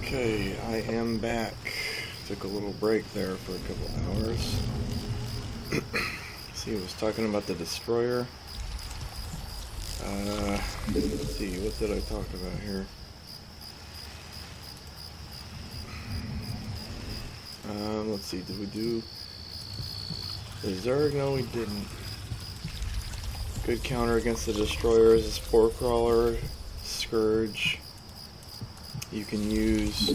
Okay, I am back. Took a little break there for a couple hours. See, I was talking about the destroyer. Let's see, what did I talk about here? Let's see, did we do the Zerg? No, we didn't. Good counter against the destroyers is Spore Crawler, Scourge. You can use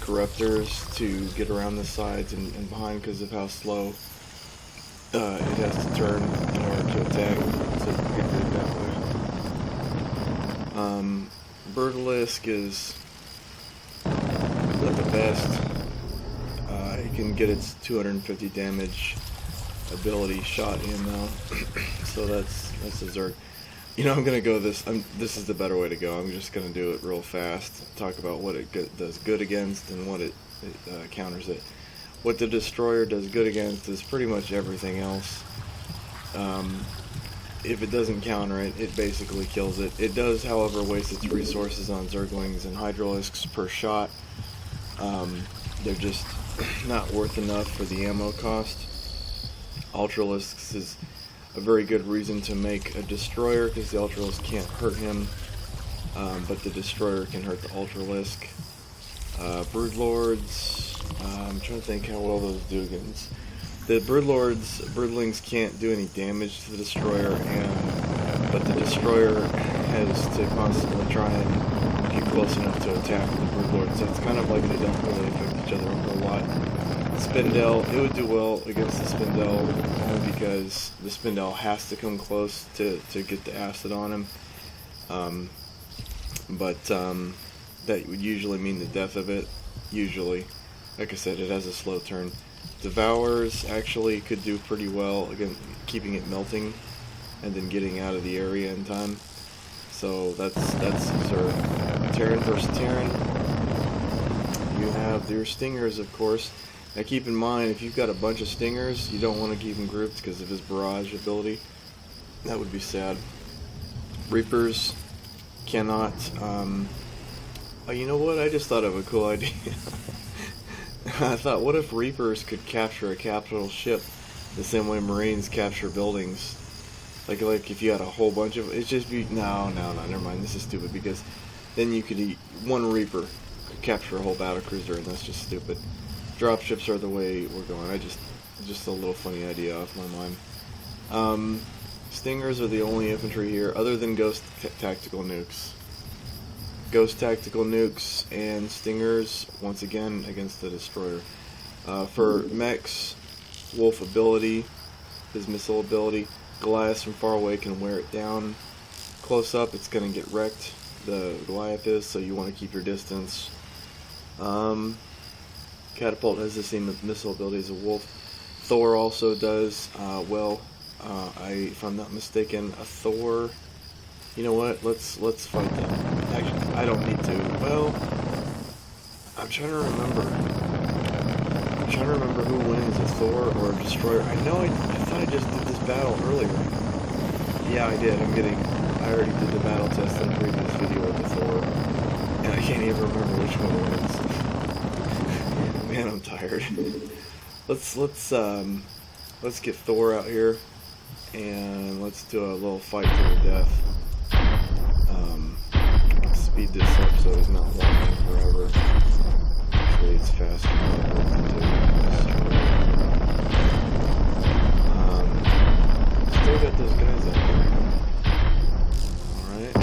Corruptors to get around the sides and behind because of how slow it has to turn in order to attack, so get good that way. Birdlisk is not the best. It can get its 250 damage ability shot in though, so that's a Zerg. You know, I'm gonna go this is the better way to go. I'm just gonna do it real fast. Talk about what it does good against and what it counters it. What the destroyer does good against is pretty much everything else. If it doesn't counter it, it basically kills it. It does, however, waste its resources on Zerglings and Hydralisks per shot. They're just not worth enough for the ammo cost. Ultralisks is a very good reason to make a destroyer because the Ultralisk can't hurt him, but the destroyer can hurt the Ultralisk. Broodlords, I'm trying to think how well those do against. The Broodlings can't do any damage to the destroyer, but the destroyer has to constantly try and get close enough to attack the Broodlords, so it's kind of like they don't really affect each other a whole lot. Spindel, it would do well against the Spindel only because the Spindel has to come close to get the acid on him. But that would usually mean the death of it. Usually. Like I said, it has a slow turn. Devours actually could do pretty well against keeping it melting and then getting out of the area in time. So that's Zerg. Terran versus Terran. You have your Stingers, of course. Now keep in mind, if you've got a bunch of Stingers, you don't want to keep them grouped because of his barrage ability. That would be sad. Reapers cannot, oh, you know what? I just thought of a cool idea. I thought, what if Reapers could capture a capital ship the same way Marines capture buildings? Like if you had a whole bunch of, it'd just be, no, never mind, this is stupid, because then you could one Reaper could capture a whole battlecruiser, and that's just stupid. Dropships are the way we're going. Just a little funny idea off my mind. Stingers are the only infantry here, other than Ghost Tactical Nukes. Ghost Tactical Nukes and Stingers, once again, against the Destroyer. For mechs, Wolf ability, his missile ability, Goliath from far away can wear it down. Close up, it's going to get wrecked, the Goliath is, so you want to keep your distance. Catapult has the same missile ability as a Wolf. Thor also does well. If I'm not mistaken, a Thor. You know what? Let's fight them. Actually, I don't need to. Well, I'm trying to remember. Who wins, a Thor or a Destroyer. I know. I thought I just did this battle earlier. Yeah, I did. I already did the battle test in a previous video with the Thor, and I can't even remember which one wins. Man, I'm tired. Let's get Thor out here, and let's do a little fight to the death. Speed this up so he's not walking forever. Actually, it's faster. Still got those guys out there. Alright.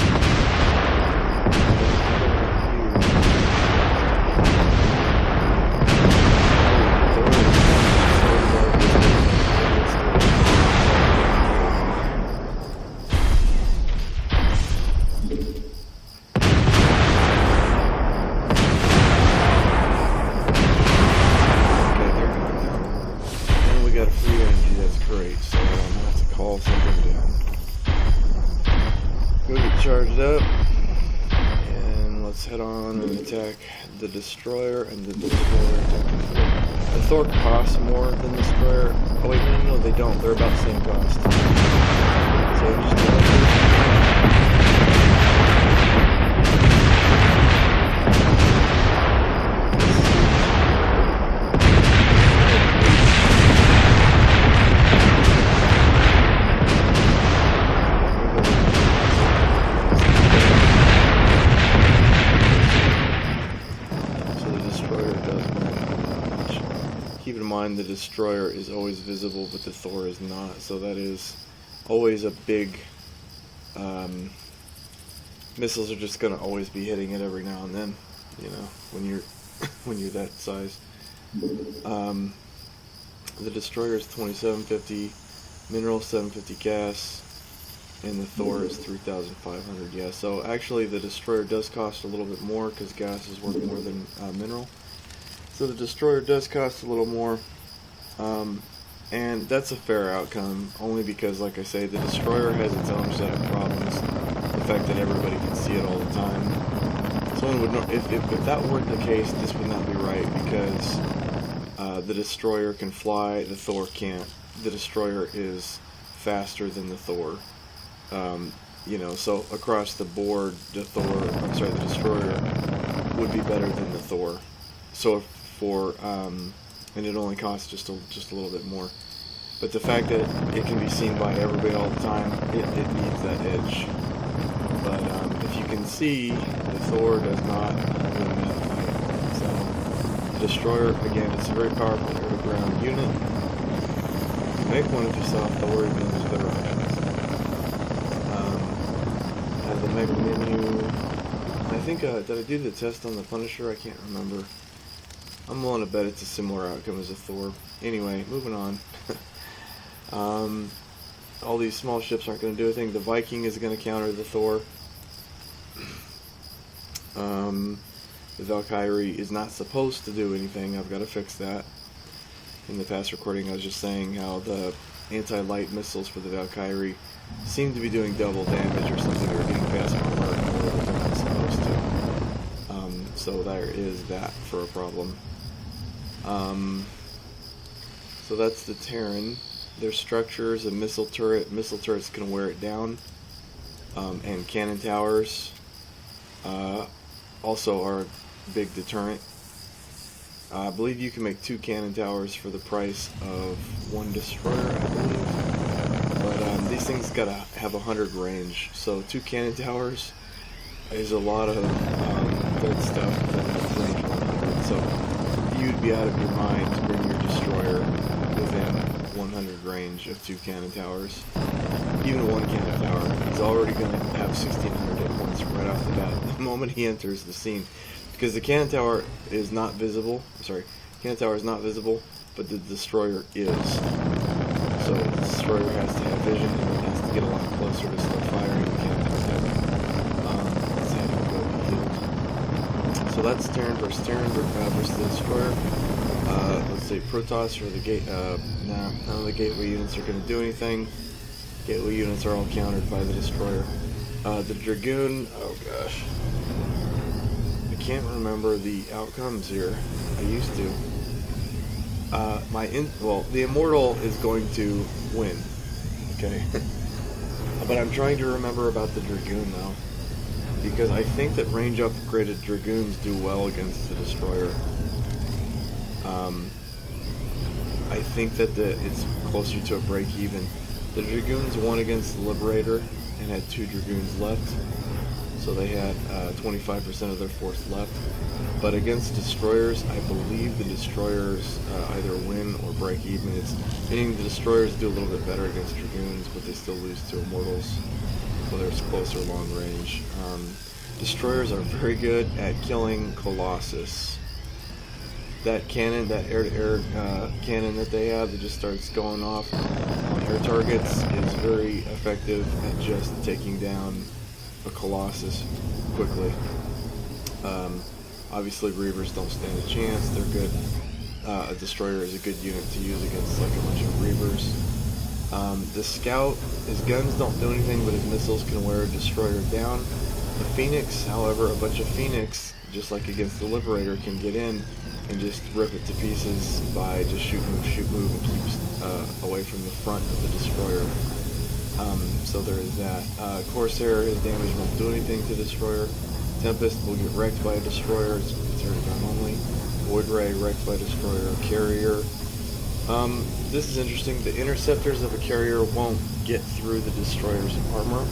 Charged up, and let's head on and attack the Destroyer and the Destroyer. The Thor costs more than the Destroyer. Oh wait, no, they don't. They're about the same cost. So just mind the destroyer is always visible, but the Thor is not. So that is always a big... missiles are just going to always be hitting it every now and then, you know, when you're when you're that size. The destroyer is 2750, mineral 750 gas, and the Thor is 3,500. Yeah, so actually the destroyer does cost a little bit more because gas is worth more than mineral. So the destroyer does cost a little more, and that's a fair outcome, only because, like I say, the destroyer has its own set of problems. The fact that everybody can see it all the time. Someone would know, if that weren't the case, this would not be right, because the destroyer can fly, the Thor can't. The destroyer is faster than the Thor. You know, so across the board, the destroyer would be better than the Thor. So and it only costs just a little bit more. But the fact that it can be seen by everybody all the time, it needs that edge. But if you can see, the Thor does not win that fight. So the destroyer, again, it's a very powerful air-to-ground unit. Make one if you saw Thor, even though there's better options. Has the mech menu. I think, did I do the test on the Punisher? I can't remember. I'm willing to bet it's a similar outcome as a Thor. Anyway, moving on. All these small ships aren't going to do anything. The Viking is going to counter the Thor. The Valkyrie is not supposed to do anything. I've got to fix that. In the past recording, I was just saying how the anti-light missiles for the Valkyrie seem to be doing double damage or something, or getting past armor in a way that they're not supposed to. So there is that for a problem. So that's the Terran. Their structures, a missile turret. Missile turrets can wear it down. And cannon towers also are a big deterrent. I believe you can make 2 cannon towers for the price of 1 destroyer, I believe. But these things gotta have 100 range. So 2 cannon towers is a lot of good stuff for range 100. So you'd be out of your mind to bring your destroyer within 100 range of 2 cannon towers. Even 1 cannon tower is already going to have 1,600 hit points right off the bat the moment he enters the scene. Because the cannon tower is not visible. Cannon tower is not visible, but the destroyer is. So the destroyer has to have vision and it has to get a lot closer to start firing the cannon tower. Let's have him go healed. So that's Terran versus Terran versus the destroyer. Let's say Protoss or the gate. None of the gateway units are going to do anything. Gateway units are all countered by the destroyer. The Dragoon. Oh gosh. I can't remember the outcomes here. I used to. The Immortal is going to win. Okay. But I'm trying to remember about the Dragoon now, because I think that range upgraded Dragoons do well against the destroyer. I think that it's closer to a break even. The Dragoons won against the Liberator and had 2 Dragoons left. So they had 25% of their force left. But against destroyers, I believe the destroyers either win or break even. Meaning the destroyers do a little bit better against Dragoons, but they still lose to Immortals, whether it's close or long range. Destroyers are very good at killing Colossus. That cannon, that air-to-air cannon that they have that just starts going off on air targets is very effective at just taking down a Colossus quickly. Obviously Reavers don't stand a chance. They're good. A destroyer is a good unit to use against like a bunch of Reavers. The Scout, his guns don't do anything, but his missiles can wear a destroyer down. The Phoenix, however, a bunch of Phoenix, just like against the Liberator, can get in and just rip it to pieces by just shoot, move, and keeps away from the front of the destroyer. So there is that. Corsair, his damage won't do anything to the destroyer. Tempest will get wrecked by a destroyer. It's already done only. Void Ray wrecked by a destroyer. Carrier. This is interesting. The interceptors of a carrier won't get through the destroyer's armor.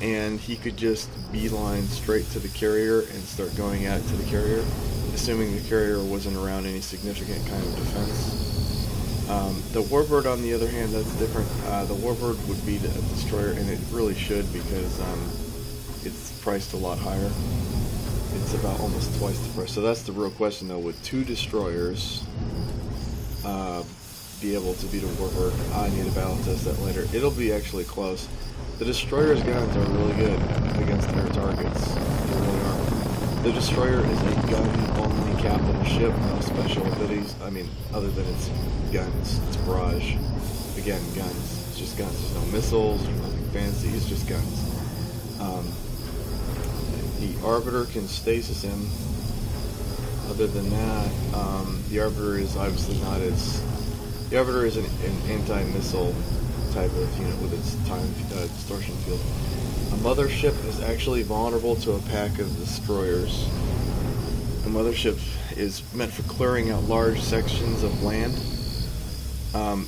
And he could just beeline straight to the carrier and start going at it to the carrier. assuming the carrier wasn't around any significant kind of defense. The Warbird, on the other hand, that's different. The Warbird would beat a destroyer, and it really should, because it's priced a lot higher. It's about almost twice the price. So that's the real question, though. Would 2 destroyers be able to beat a Warbird? I need to battle test that later. It'll be actually close. The destroyer's guns are really good against air targets. They really are. The destroyer is a gun-only capital ship, no special abilities. I mean, other than its guns, its barrage. Again, guns. It's just guns. There's no missiles, there's nothing fancy, it's just guns. The Arbiter can stasis him. Other than that, the Arbiter is obviously not as... The Arbiter is an anti-missile type of unit with its time distortion field. A mothership is actually vulnerable to a pack of destroyers. A mothership is meant for clearing out large sections of land.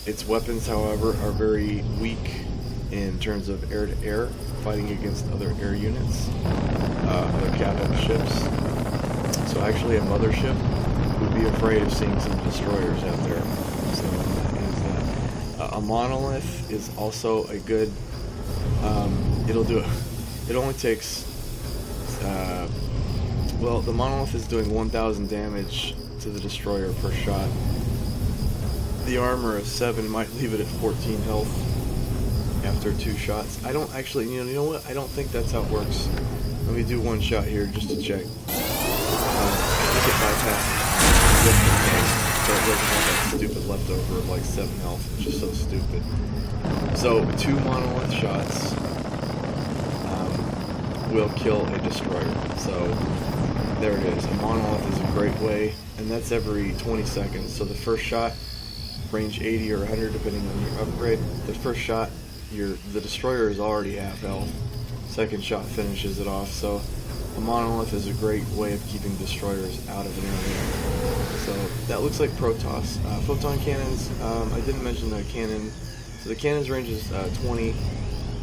Its weapons, however, are very weak in terms of air-to-air, fighting against other air units, other capital ships. So actually a mothership would be afraid of seeing some destroyers out there. So that is that. A Monolith is also a good, it'll do it. It only takes, well, the Monolith is doing 1,000 damage to the destroyer per shot. The armor of 7 might leave it at 14 health after 2 shots. I don't actually, you know what? I don't think that's how it works. Let me do 1 shot here just to check. I think it bypassed. So it doesn't have that stupid leftover of like 7 health, which is so stupid. So 2 Monolith shots will kill a destroyer. So there it is. A Monolith is a great way, and that's every 20 seconds. So the first shot, range 80 or 100 depending on your upgrade. The first shot, the destroyer is already half health. Second shot finishes it off. So a Monolith is a great way of keeping destroyers out of an area. So that looks like Protoss. Photon Cannons, I didn't mention the cannon. So the cannon's range is 20,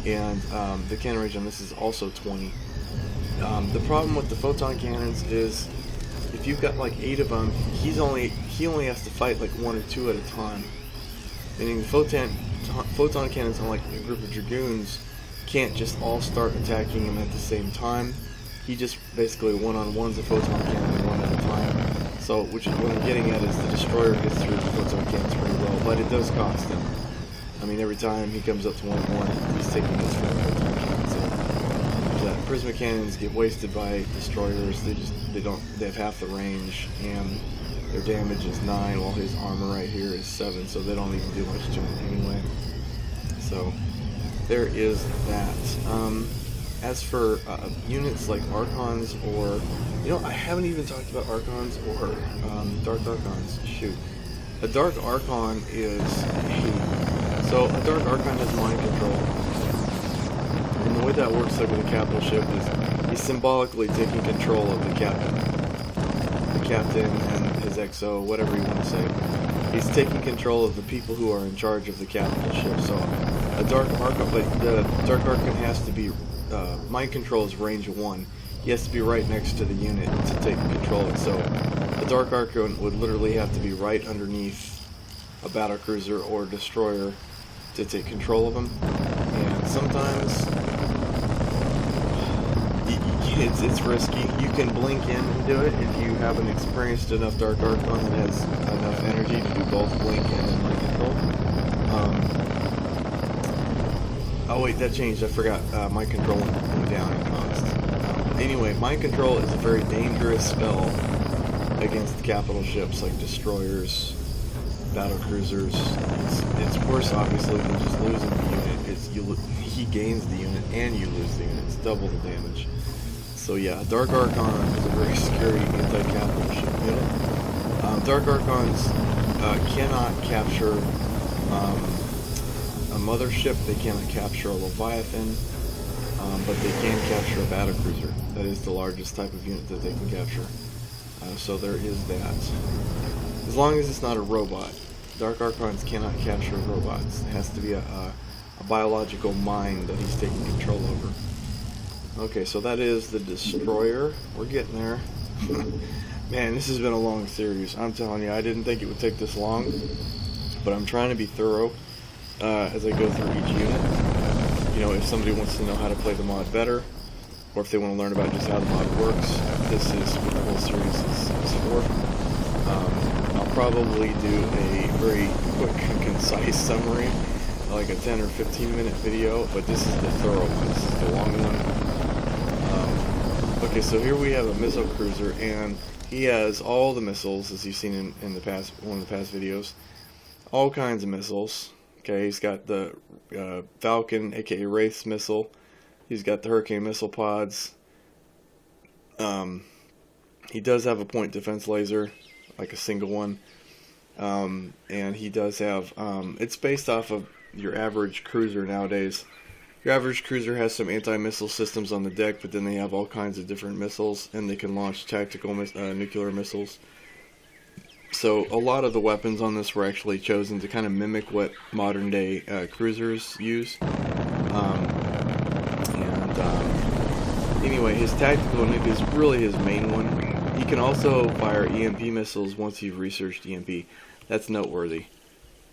and the cannon range on this is also 20. The problem with the Photon Cannons is if you've got like 8 of them, he only has to fight like 1 or 2 at a time. Meaning the Photon Cannons, unlike a group of Dragoons, can't just all start attacking him at the same time. He just basically one-on-ones a Photon Cannon 1 at a time. So, what I'm getting at is the destroyer gets through the Photon Cannons pretty well, but it does cost him. I mean, every time he comes up to 1-1, he's taking his Photon Cannon. So, that Prisma Cannons get wasted by destroyers. They have half the range, and their damage is 9, while his armor right here is 7, so they don't even do much to him anyway. So, there is that. As for units like Archons, or, I haven't even talked about Archons or Dark Archons. Shoot. A Dark Archon is so a Dark Archon has mind control. And the way that works like with a capital ship is he's symbolically taking control of the captain. The captain and his XO, whatever you want to say. He's taking control of the people who are in charge of the capital ship. So a Dark Archon, but the Dark Archon has to be mind control is range 1. He has to be right next to the unit to take control of it. So a Dark Archon would literally have to be right underneath a battle cruiser or destroyer to take control of him. And sometimes it's risky. You can blink in and do it if you have an experienced enough Dark Archon that has enough energy to do both blink and mind control. Oh wait, that changed. I forgot. Mind control went down in cost. Anyway, mind control is a very dangerous spell against capital ships like destroyers, battle cruisers. It's worse, obviously, than just losing the unit. He gains the unit and you lose the unit. It's double the damage. So yeah, Dark Archon is a very scary anti-capital ship unit. Dark Archons cannot capture a mothership, they cannot capture a Leviathan, but they can capture a battle cruiser. That is the largest type of unit that they can capture. So there is that. As long as it's not a robot. Dark Archons cannot capture robots. It has to be a biological mind that he's taking control over. Okay, so that is the destroyer. We're getting there. Man, this has been a long series. I'm telling you, I didn't think it would take this long, but I'm trying to be thorough as I go through each unit. You know, if somebody wants to know how to play the mod better, or if they want to learn about just how the mod works, this is what the whole series is for. I'll probably do a very quick and concise summary, like a 10 or 15 minute video, but this is the thorough one. This is the long one. Okay, so here we have a Miso Cruiser, and he has all the missiles, as you've seen in the past, one of the past videos. All kinds of missiles. Okay, he's got the Falcon, aka Wraith's missile. He's got the Hurricane missile pods. He does have a point defense laser, like a single one. And he does have, it's based off of your average cruiser nowadays. Your average cruiser has some anti-missile systems on the deck, but then they have all kinds of different missiles, and they can launch tactical nuclear missiles. So a lot of the weapons on this were actually chosen to kind of mimic what modern day cruisers use. Anyway, his tactical nuke is really his main one. He can also fire EMP missiles once you've researched EMP. That's noteworthy.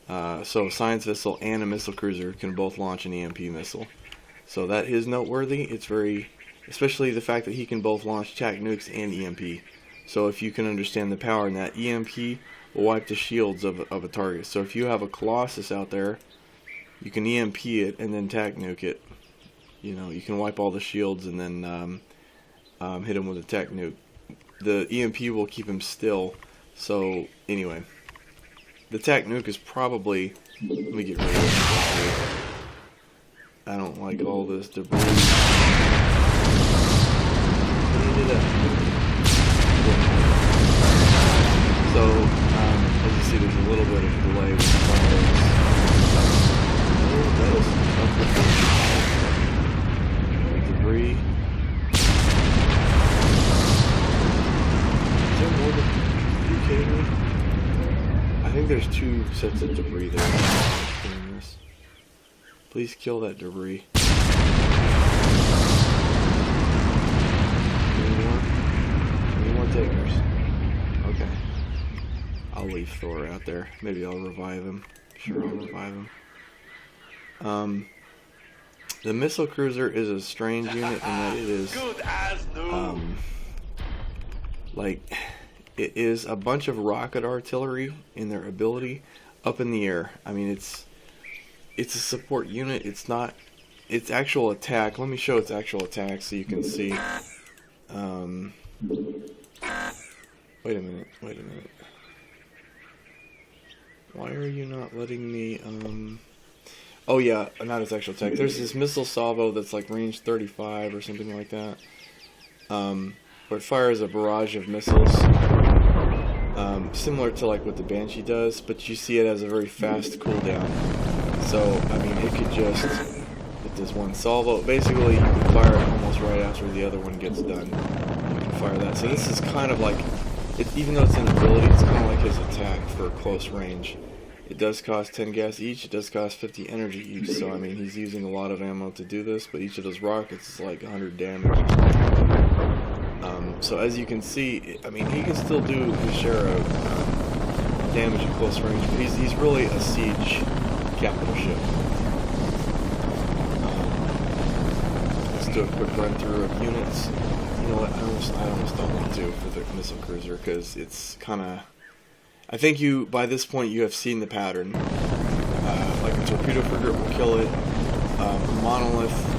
So a science vessel and a missile cruiser can both launch an EMP missile. So that is noteworthy. It's very, especially the fact that he can both launch TAC nukes and EMP. So if you can understand the power in that, EMP will wipe the shields of a target. So if you have a Colossus out there, you can EMP it and then TAC nuke it. You know, you can wipe all the shields and then hit him with a TAC nuke. The EMP will keep him still. So anyway, the TAC nuke is probably, let me get rid of this. I don't like all this debris. Clean it up. So, as you see, there's a little bit of delay with the fires. Debris. Is there more than, are you kidding me? I think there's 2 sets of debris there. Please kill that debris. Any more takers? Okay. I'll leave Thor out there. Maybe I'll revive him. Sure, I'll revive him. The Missile Cruiser is a strange unit in that it is like it is a bunch of rocket artillery in their ability up in the air. I mean, it's a support unit. It's not its actual attack. Let me show its actual attack so you can see. Wait a minute. Why are you not letting me, oh yeah, not its actual attack. There's this missile salvo that's like range 35 or something like that. Where it fires a barrage of missiles. Similar to like what the Banshee does, but you see it as a very fast cooldown. So, I mean, it could just, it does one salvo. Basically, you can fire it almost right after the other one gets done. You can fire that. So this is kind of like, even though it's an ability, it's kind of like his attack for close range. It does cost 10 gas each. It does cost 50 energy each. So, I mean, he's using a lot of ammo to do this, but each of those rockets is like 100 damage. So as you can see, I mean, he can still do his share of damage at close range, but he's really a siege capital ship. Let's do a quick run through of units. You know what? I almost don't want to for the Missile Cruiser because it's kind of. I think by this point you have seen the pattern. Like a torpedo frigate will kill it. A Monolith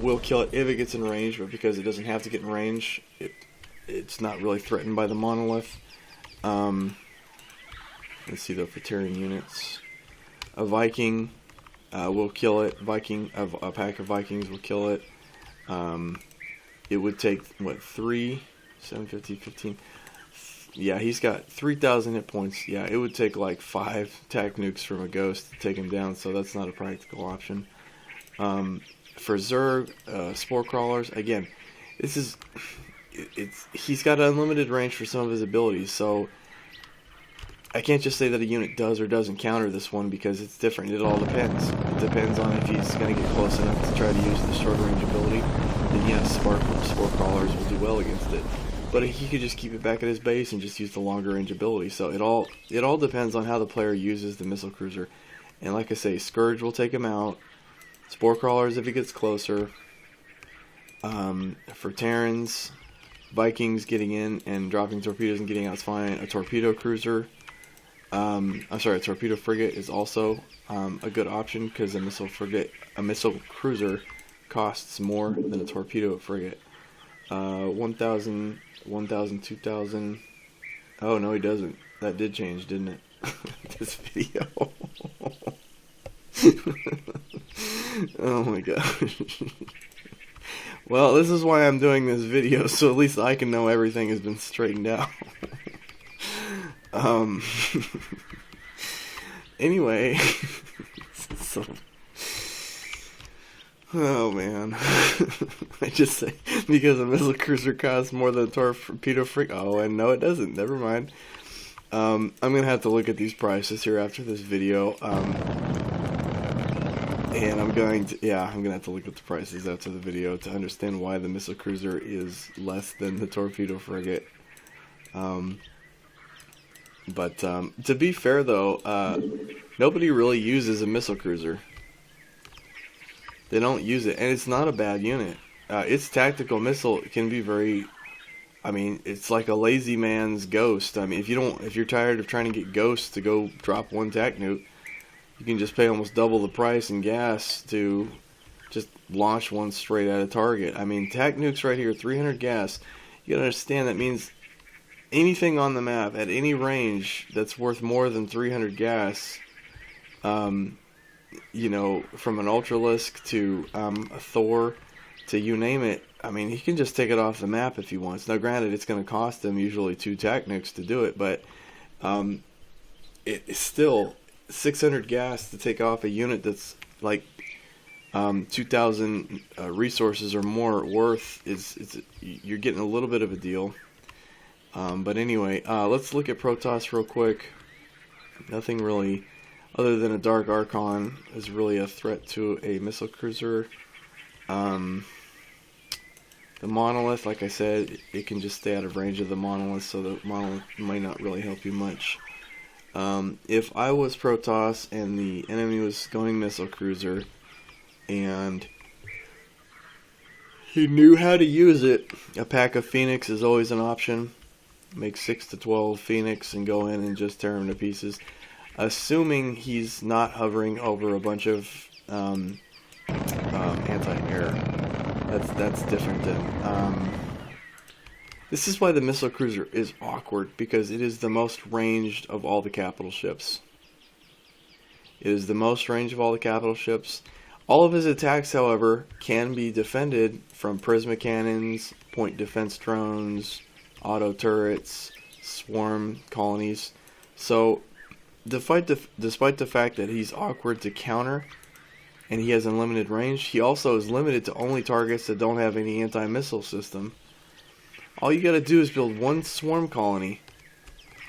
will kill it if it gets in range, but because it doesn't have to get in range, it's not really threatened by the Monolith. Let's see though for Terran units. A Viking will kill it. A pack of Vikings will kill it. It would take, what, 3, 750, 15. Yeah, he's got 3,000 hit points. Yeah, it would take like 5 TAC nukes from a Ghost to take him down, so that's not a practical option. For Zerg, Spore Crawlers, again, he's got unlimited range for some of his abilities, so I can't just say that a unit does or doesn't counter this one because it's different. It all depends. It depends on if he's going to get close enough to try to use the short range ability. Then yes, Spore Crawlers will do well against it. but he could just keep it back at his base and just use the longer range ability. So it all depends on how the player uses the Missile Cruiser. And like I say, Scourge will take him out. Spore Crawlers if he gets closer. For Terrans, Vikings getting in and dropping torpedoes and getting out is fine. A torpedo cruiser, a torpedo frigate is also a good option, because a missile cruiser costs more than a torpedo frigate. 1,000, 2,000. Oh no, he doesn't. That did change, didn't it? This video. Oh my gosh. Well, this is why I'm doing this video, so at least I can know everything has been straightened out. Anyway. So, oh man. I just say, because a missile cruiser costs more than a torpedo frigate. Oh, and no it doesn't. Never mind. I'm going to have to look at these prices here after this video. And I'm going to have to look at the prices after the video to understand why the missile cruiser is less than the torpedo frigate. But to be fair though, nobody really uses a missile cruiser. They don't use it, and it's not a bad unit. Its tactical missile can be very, I mean, it's like a lazy man's Ghost. I mean, if you're tired of trying to get Ghosts to go drop one tac nuke, you can just pay almost double the price in gas to just launch one straight at a target. I mean, tac nukes right here, 300 gas. You gotta understand that means anything on the map at any range that's worth more than 300 gas, you know, from an Ultralisk to a Thor to you name it. I mean, he can just take it off the map if he wants. Now, granted, it's going to cost him usually 2 tac nukes to do it, but it's still 600 gas to take off a unit that's like 2,000 resources or more worth. You're getting a little bit of a deal. But anyway, let's look at Protoss real quick. Nothing really, other than a Dark Archon, is really a threat to a missile cruiser. The Monolith, like I said, it can just stay out of range of the Monolith, so the Monolith might not really help you much. If I was Protoss and the enemy was going missile cruiser and he knew how to use it, a pack of Phoenix is always an option. Make 6 to 12 Phoenix and go in and just tear them to pieces, assuming he's not hovering over a bunch of anti-air. That's different than this is why the missile cruiser is awkward, because it is the most ranged of all the capital ships. It is the most ranged of all the capital ships. All of his attacks, however, can be defended from prisma cannons, point defense drones, auto turrets, swarm colonies. So, despite the fact that he's awkward to counter and he has unlimited range, he also is limited to only targets that don't have any anti-missile system. All you gotta do is build one swarm colony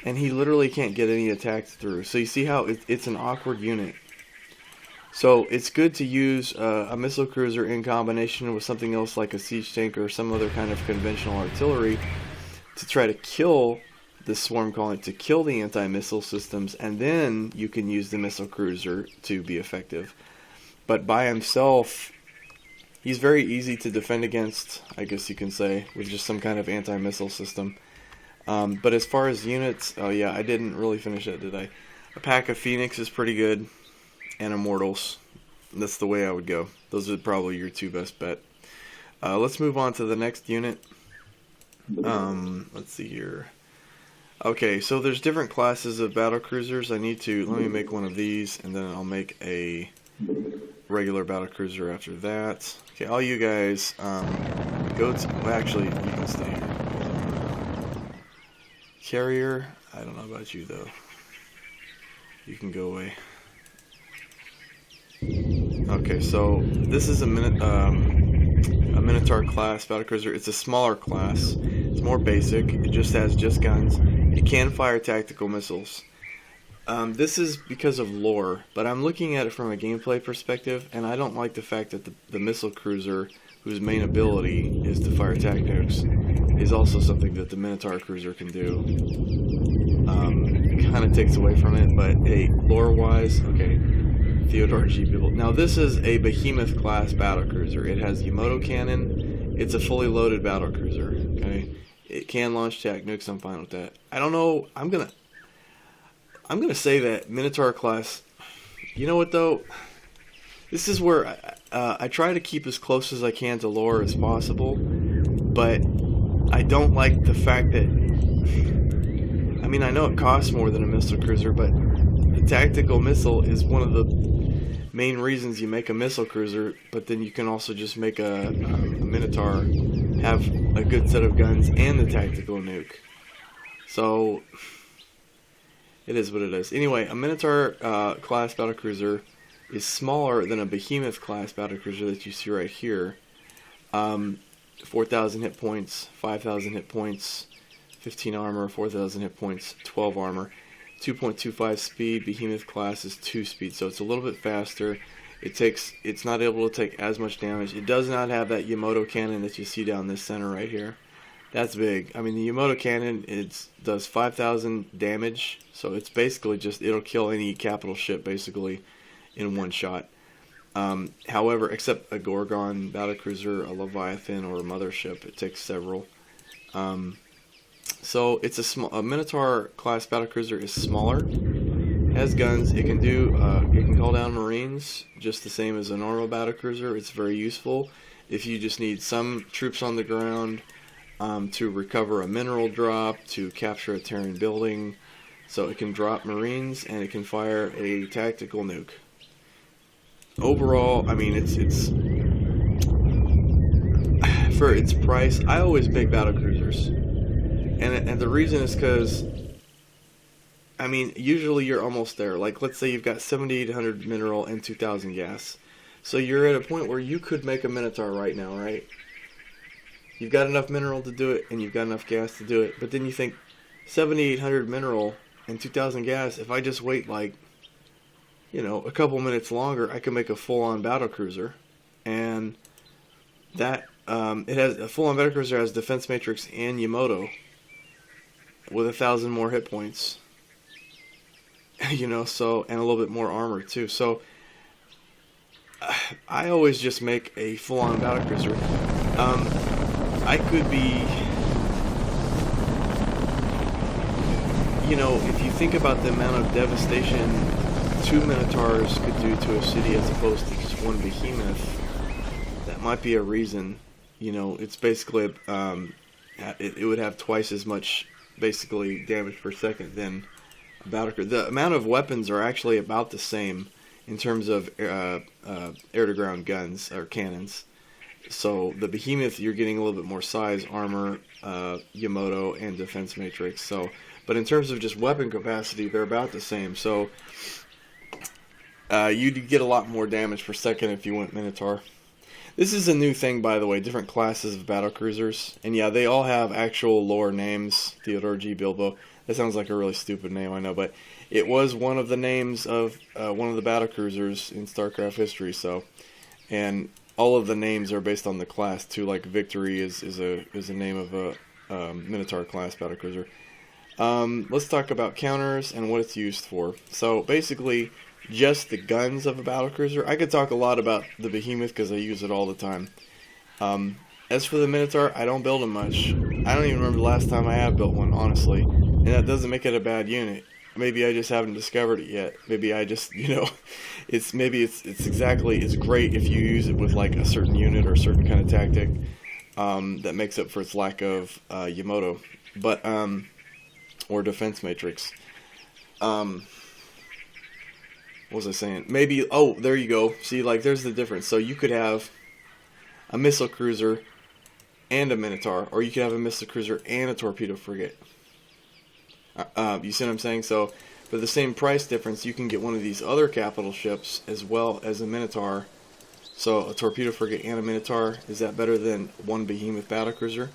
and he literally can't get any attacks through. So you see how it's an awkward unit. So it's good to use a missile cruiser in combination with something else like a siege tank or some other kind of conventional artillery to try to kill the swarm colony, to kill the anti-missile systems, and then you can use the missile cruiser to be effective. But by himself, he's very easy to defend against, I guess you can say, with just some kind of anti-missile system. But as far as units, oh yeah, I didn't really finish it, did I? A pack of Phoenix is pretty good, and Immortals. That's the way I would go. Those are probably your 2 best bet. Let's move on to the next unit. Let's see here. Okay, so there's different classes of battlecruisers. let me make one of these, and then I'll make a regular battlecruiser after that. Okay, all you guys, go to, well, actually, you can stay here. Carrier, I don't know about you though. You can go away. Okay, so this is a Minotaur class battlecruiser. It's a smaller class. It's more basic. It just has guns. It can fire tactical missiles. This is because of lore, but I'm looking at it from a gameplay perspective, and I don't like the fact that the missile cruiser, whose main ability is to fire tac nukes, is also something that the Minotaur cruiser can do. Kind of takes away from it, but hey, lore-wise, okay. Theodore G. Bibble. Now this is a Behemoth class battlecruiser. It has Yamato cannon. It's a fully loaded battlecruiser. Okay, it can launch tac nukes. I'm fine with that. I don't know. I'm gonna say that Minotaur class. You know what though? This is where I try to keep as close as I can to lore as possible, but I don't like the fact that. I mean, I know it costs more than a missile cruiser, but the tactical missile is one of the main reasons you make a missile cruiser, but then you can also just make a Minotaur have a good set of guns and the tactical nuke. So it is what it is. Anyway, a Minotaur class battlecruiser is smaller than a Behemoth class battlecruiser that you see right here. 4,000 hit points, 5,000 hit points, 15 armor, 4,000 hit points, 12 armor. 2.25 speed. Behemoth class is 2 speed, so it's a little bit faster. It's not able to take as much damage. It does not have that Yamato cannon that you see down this center right here. That's big. I mean, the Yamato cannon does 5,000 damage, so it's basically just it'll kill any capital ship basically in one shot. However, except a Gorgon battlecruiser, a Leviathan, or a mothership, it takes several. So it's a Minotaur class battlecruiser is smaller, has guns. It can call down Marines just the same as a normal battlecruiser. It's very useful if you just need some troops on the ground to recover a mineral drop, to capture a Terran building. So it can drop Marines and it can fire a tactical nuke. Overall, I mean, it's for its price. I always make battlecruisers. And the reason is because, I mean, usually you're almost there. Like, let's say you've got 7,800 mineral and 2,000 gas. So you're at a point where you could make a Minotaur right now, right? You've got enough mineral to do it, and you've got enough gas to do it. But then you think, 7,800 mineral and 2,000 gas, if I just wait, like, you know, a couple minutes longer, I can make a full-on battlecruiser. And that, it has a full-on battlecruiser has defense matrix and Yamato, with 1,000 more hit points, you know, so, and a little bit more armor too. So I always just make a full-on battlecruiser. I could be, you know, if you think about the amount of devastation 2 Minotaurs could do to a city as opposed to just 1 Behemoth, that might be a reason. You know, it's basically it would have twice as much basically damage per second than a battlecruiser. The amount of weapons are actually about the same in terms of air-to-ground guns or cannons. So the Behemoth, you're getting a little bit more size, armor, Yamato, and defense matrix. So, but in terms of just weapon capacity, they're about the same. So you'd get a lot more damage per second if you went Minotaur. This is a new thing, by the way, different classes of battlecruisers. And yeah, they all have actual lore names. Theodore G. Bilbo. That sounds like a really stupid name, I know, but it was one of the names of one of the battlecruisers in Starcraft history. So, and all of the names are based on the class too. Like Victory is a name of a Minotaur class battlecruiser. Let's talk about counters and what it's used for. So basically, just the guns of a battlecruiser. I could talk a lot about the Behemoth because I use it all the time. As for the Minotaur, I don't build them much. I don't even remember the last time I have built one, honestly. And that doesn't make it a bad unit. Maybe I just haven't discovered it yet. Maybe I just, you know, it's great if you use it with like a certain unit or a certain kind of tactic that makes up for its lack of Yamato, but or defense matrix. What was I saying? Maybe, oh, there you go. See, like, there's the difference. So you could have a missile cruiser and a Minotaur, or you could have a missile cruiser and a torpedo frigate. You see what I'm saying? So for the same price difference, you can get one of these other capital ships as well as a Minotaur. So a torpedo frigate and a Minotaur, is that better than one Behemoth battlecruiser?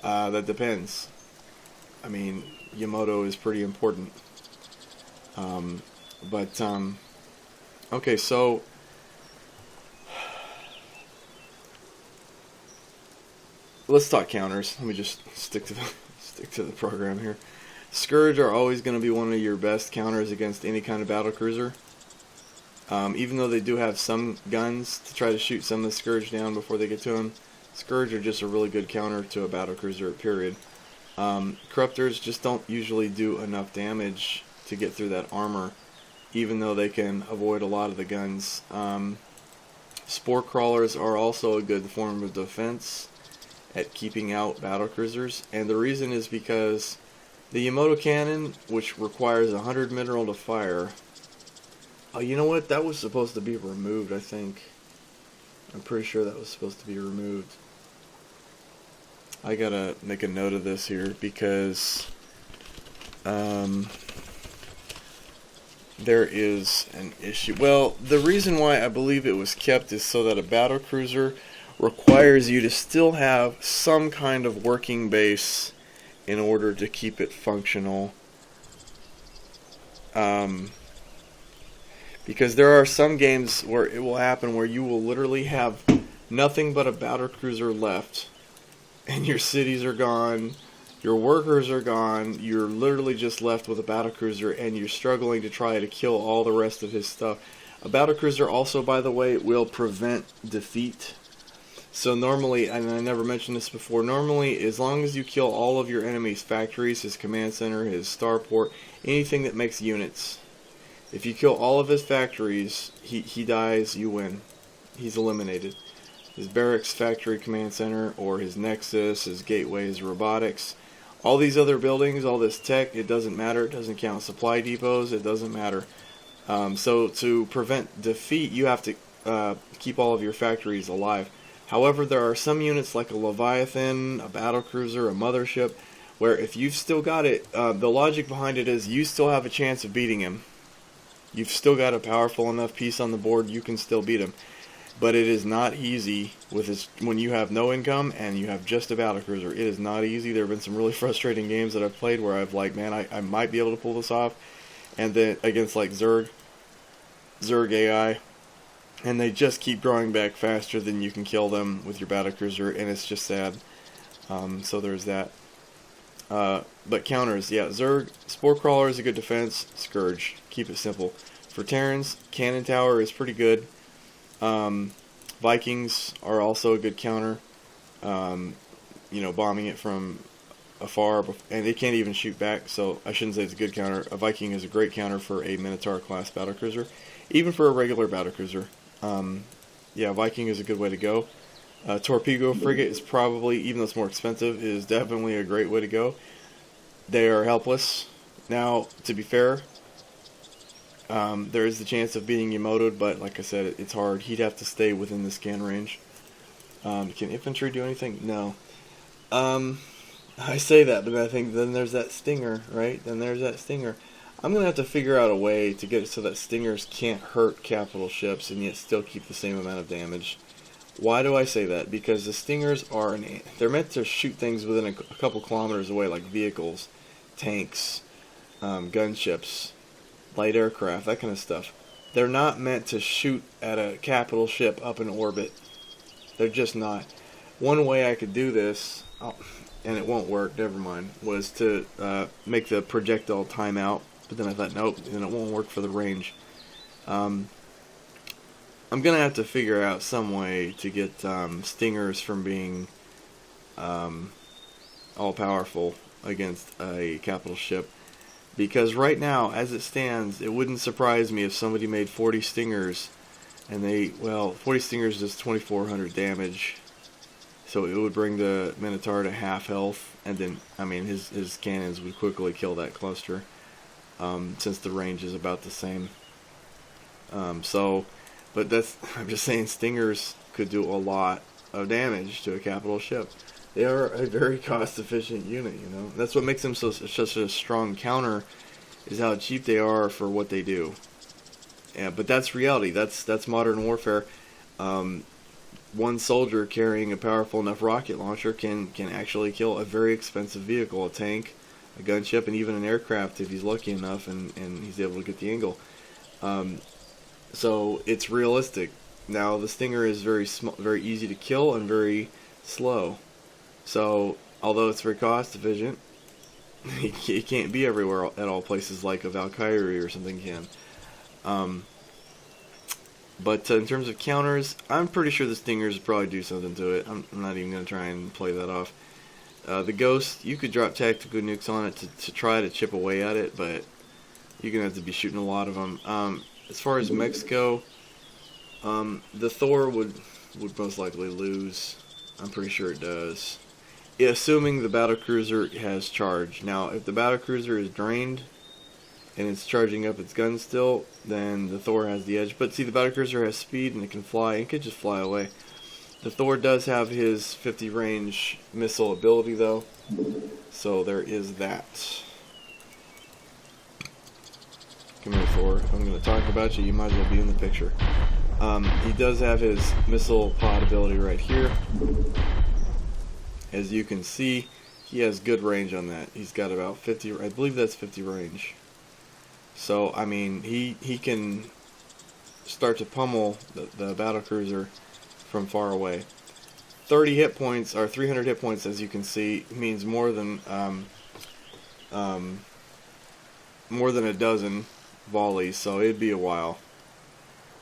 That depends. I mean, Yamato is pretty important. Okay, so let's talk counters. Let me just stick to the program here. Scourge are always going to be one of your best counters against any kind of battle cruiser. Even though they do have some guns to try to shoot some of the Scourge down before they get to them, Scourge are just a really good counter to a battle cruiser, period. Corruptors just don't usually do enough damage to get through that armor, even though they can avoid a lot of the guns. Spore Crawlers are also a good form of defense at keeping out battle cruisers, and the reason is because the Photon Cannon, which requires 100 mineral to fire. Oh, you know what? That was supposed to be removed, I think. I'm pretty sure that was supposed to be removed. I gotta make a note of this here because there is an issue. Well, the reason why I believe it was kept is so that a battle cruiser requires you to still have some kind of working base in order to keep it functional. Because there are some games where it will happen where you will literally have nothing but a battle cruiser left, and your cities are gone, your workers are gone, you're literally just left with a battle cruiser, and you're struggling to try to kill all the rest of his stuff. A battle cruiser also, by the way, will prevent defeat. So normally, and I never mentioned this before, normally as long as you kill all of your enemy's factories, his command center, his starport, anything that makes units, if you kill all of his factories, he dies, you win. He's eliminated. His barracks, factory, command center, or his nexus, his gateway, his robotics, all these other buildings, all this tech, it doesn't matter. It doesn't count supply depots, it doesn't matter. So to prevent defeat, you have to keep all of your factories alive. However, there are some units like a Leviathan, a battlecruiser, a mothership, where if you've still got it, the logic behind it is you still have a chance of beating him. You've still got a powerful enough piece on the board, you can still beat him. But it is not easy with this, when you have no income and you have just a battlecruiser. It is not easy. There have been some really frustrating games that I've played where I've like, man, I might be able to pull this off. And then against like Zerg AI, and they just keep growing back faster than you can kill them with your battlecruiser, and it's just sad. So there's that. But counters, yeah, Zerg, Spore Crawler is a good defense, Scourge, keep it simple. For Terrans, Canon Tower is pretty good. Vikings are also a good counter. Bombing it from afar, and they can't even shoot back, so I shouldn't say it's a good counter. A Viking is a great counter for a Minotaur class battlecruiser, even for a regular battlecruiser. Viking is a good way to go. Torpedo frigate is probably, even though it's more expensive, is definitely a great way to go. They are helpless. Now, to be fair, there is the chance of being emoted, but like I said, it's hard. He'd have to stay within the scan range. Can infantry do anything? No. I say that, but I think then there's that stinger, right? Then there's that stinger. I'm going to have to figure out a way to get it so that stingers can't hurt capital ships and yet still keep the same amount of damage. Why do I say that? Because the stingers are they're meant to shoot things within a couple kilometers away, like vehicles, tanks, gunships, light aircraft, that kind of stuff. They're not meant to shoot at a capital ship up in orbit. They're just not. One way I could do this, and it won't work, never mind, was to make the projectile time out. But then I thought, nope, then it won't work for the range. I'm going to have to figure out some way to get stingers from being all-powerful against a capital ship. Because right now, as it stands, it wouldn't surprise me if somebody made 40 stingers, and 40 stingers does 2,400 damage. So it would bring the Minotaur to half health, and then, his cannons would quickly kill that cluster. Since the range is about the same. But I'm just saying stingers could do a lot of damage to a capital ship. They are a very cost-efficient unit, That's what makes them such a strong counter, is how cheap they are for what they do. Yeah, but that's reality. That's modern warfare. One soldier carrying a powerful enough rocket launcher can actually kill a very expensive vehicle, a tank, a gunship, and even an aircraft if he's lucky enough and he's able to get the angle. So it's realistic. Now the Stinger is very easy to kill and very slow. So, although it's very cost efficient, it can't be everywhere at all places like a Valkyrie or something can. But in terms of counters, I'm pretty sure the Stingers probably do something to it. I'm not even going to try and play that off. The Ghost, you could drop tactical nukes on it to try to chip away at it, but you're going to have to be shooting a lot of them. As far as mechs go, the Thor would most likely lose. I'm pretty sure it does. Assuming the battlecruiser has charge. Now, if the battlecruiser is drained and it's charging up its gun still, then the Thor has the edge. But see, the battlecruiser has speed and it can fly. It could just fly away. The Thor does have his 50 range missile ability, though. So there is that. Come here, Thor. If I'm going to talk about you, you might as well be in the picture. He does have his missile pod ability right here. As you can see, he has good range on that. He's got about 50, I believe that's 50 range. So, I mean, he can start to pummel the battlecruiser from far away. 30 hit points, or 300 hit points, as you can see, means more than a dozen volleys, so it'd be a while.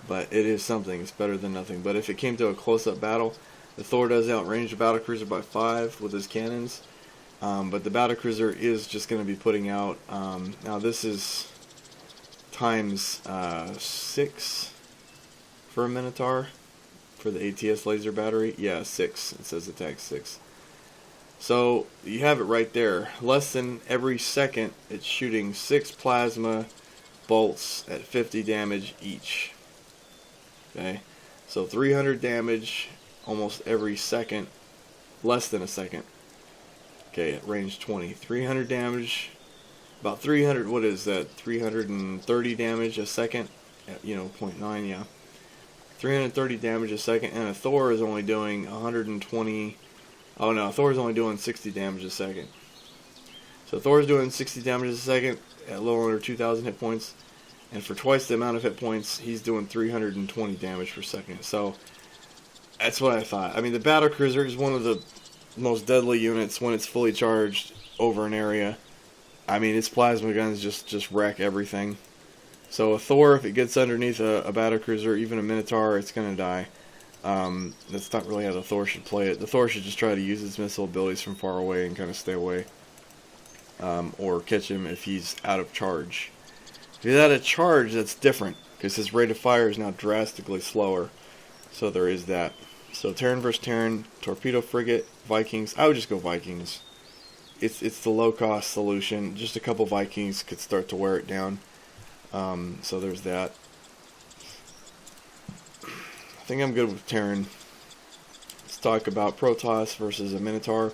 But it is something. It's better than nothing. But if it came to a close-up battle, the Thor does outrange the battlecruiser by 5 with his cannons. But the battlecruiser is just going to be putting out... now this is times 6 for a Minotaur. For the ATS laser battery. Yeah, 6. It says attack 6. So you have it right there. Less than every second, it's shooting 6 plasma bolts at 50 damage each. Okay, so 300 damage almost every second, less than a second. Okay, at range 20, 300 damage, about 300. What is that? 330 damage a second. At, 0.9, yeah. 330 damage a second, and a Thor is only doing 120. Oh no, Thor is only doing 60 damage a second. So Thor's doing 60 damage a second at a little under 2,000 hit points. And for twice the amount of hit points, he's doing 320 damage per second. So, that's what I thought. I mean, the battlecruiser is one of the most deadly units when it's fully charged over an area. I mean, its plasma guns just wreck everything. So, a Thor, if it gets underneath a battlecruiser, even a Minotaur, it's going to die. That's not really how the Thor should play it. The Thor should just try to use his missile abilities from far away and kind of stay away. Or catch him if he's out of charge. If he's out of charge, that's different, because his rate of fire is now drastically slower. So there is that. So Terran versus Terran, Torpedo Frigate, Vikings. I would just go Vikings. It's the low-cost solution. Just a couple Vikings could start to wear it down. So there's that. I think I'm good with Terran. Let's talk about Protoss versus a Minotaur.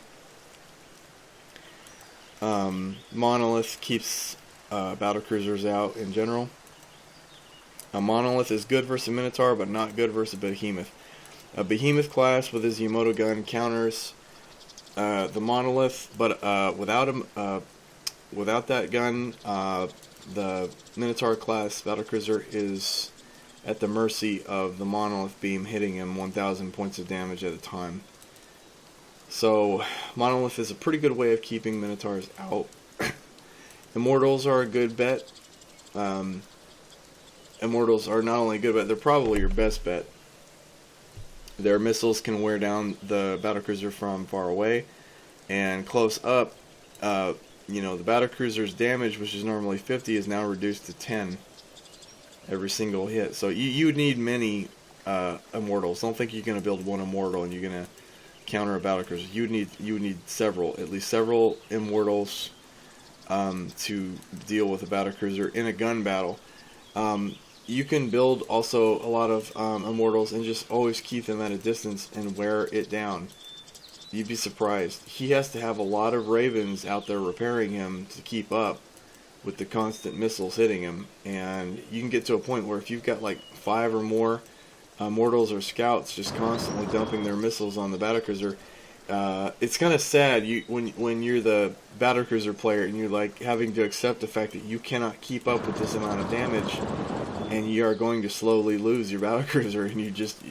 Monolith keeps... battlecruisers out in general. A Monolith is good versus a Minotaur, but not good versus a Behemoth. A Behemoth class with his Yamoto gun counters the Monolith, but without that gun, the Minotaur class battlecruiser is at the mercy of the Monolith beam hitting him 1,000 points of damage at a time. So Monolith is a pretty good way of keeping Minotaurs out. Immortals are a good bet. Immortals are not only a good bet, they're probably your best bet. Their missiles can wear down the battlecruiser from far away, and close up, the battlecruiser's damage, which is normally 50, is now reduced to 10 every single hit. So you would need many immortals. Don't think you're going to build one immortal and you're going to counter a battlecruiser. You would need several, at least several immortals. To deal with a battlecruiser in a gun battle. You can build also a lot of immortals and just always keep them at a distance and wear it down. You'd be surprised. He has to have a lot of ravens out there repairing him to keep up with the constant missiles hitting him. And you can get to a point where if you've got like 5 or more mortals or scouts just constantly dumping their missiles on the battlecruiser, it's kind of sad when you're the battlecruiser player and you're like having to accept the fact that you cannot keep up with this amount of damage, and you are going to slowly lose your battlecruiser, and you just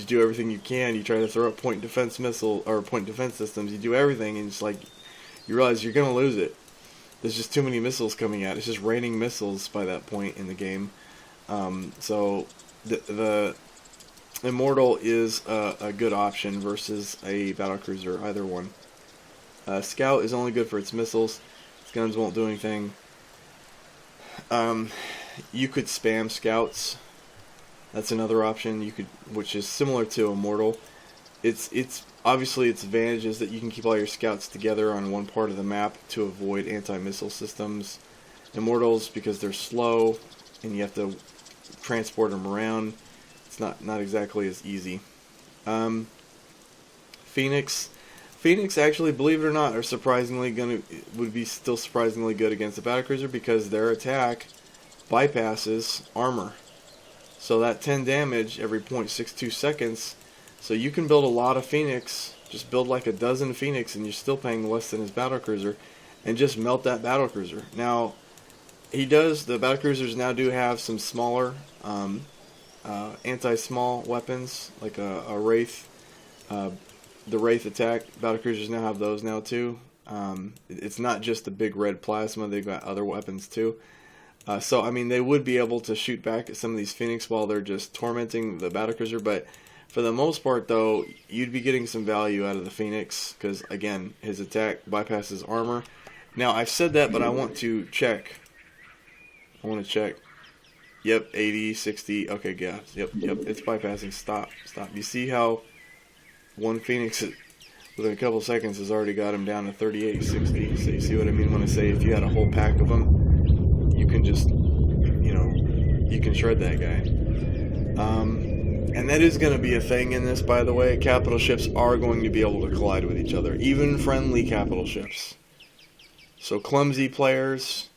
do everything you can. You try to throw up point defense missile or point defense systems. You do everything, and it's like you realize you're going to lose it. There's just too many missiles coming out. It's just raining missiles by that point in the game. So the Immortal is a good option versus a battlecruiser, either one. Scout is only good for its missiles. Its guns won't do anything. You could spam scouts. That's another option. You could, which is similar to Immortal. It's obviously its advantage is that you can keep all your scouts together on one part of the map to avoid anti-missile systems. Immortals, because they're slow and you have to transport them around, it's not exactly as easy. Phoenix actually, believe it or not, would be still surprisingly good against the battlecruiser because their attack bypasses armor. So that 10 damage every 0.62 seconds. So you can build a lot of Phoenix, just build like a dozen Phoenix, and you're still paying less than his battlecruiser, and just melt that battlecruiser. Now, the battlecruisers now do have some smaller anti-small weapons, like a Wraith. The Wraith attack, battlecruisers now have those now too. It's not just the big red plasma, they've got other weapons too. So, I mean, they would be able to shoot back at some of these Phoenix while they're just tormenting the battlecruiser, but for the most part, though, you'd be getting some value out of the Phoenix, because, again, his attack bypasses armor. Now, I've said that, but I want to check. Yep, 80, 60, okay, yeah, yep, it's bypassing, stop. You see how one Phoenix, within a couple seconds, has already got him down to 38, 60, so you see what I mean when I say if you had a whole pack of them, you can just, you can shred that guy. And that is going to be a thing in this, by the way. Capital ships are going to be able to collide with each other, even friendly capital ships. So clumsy players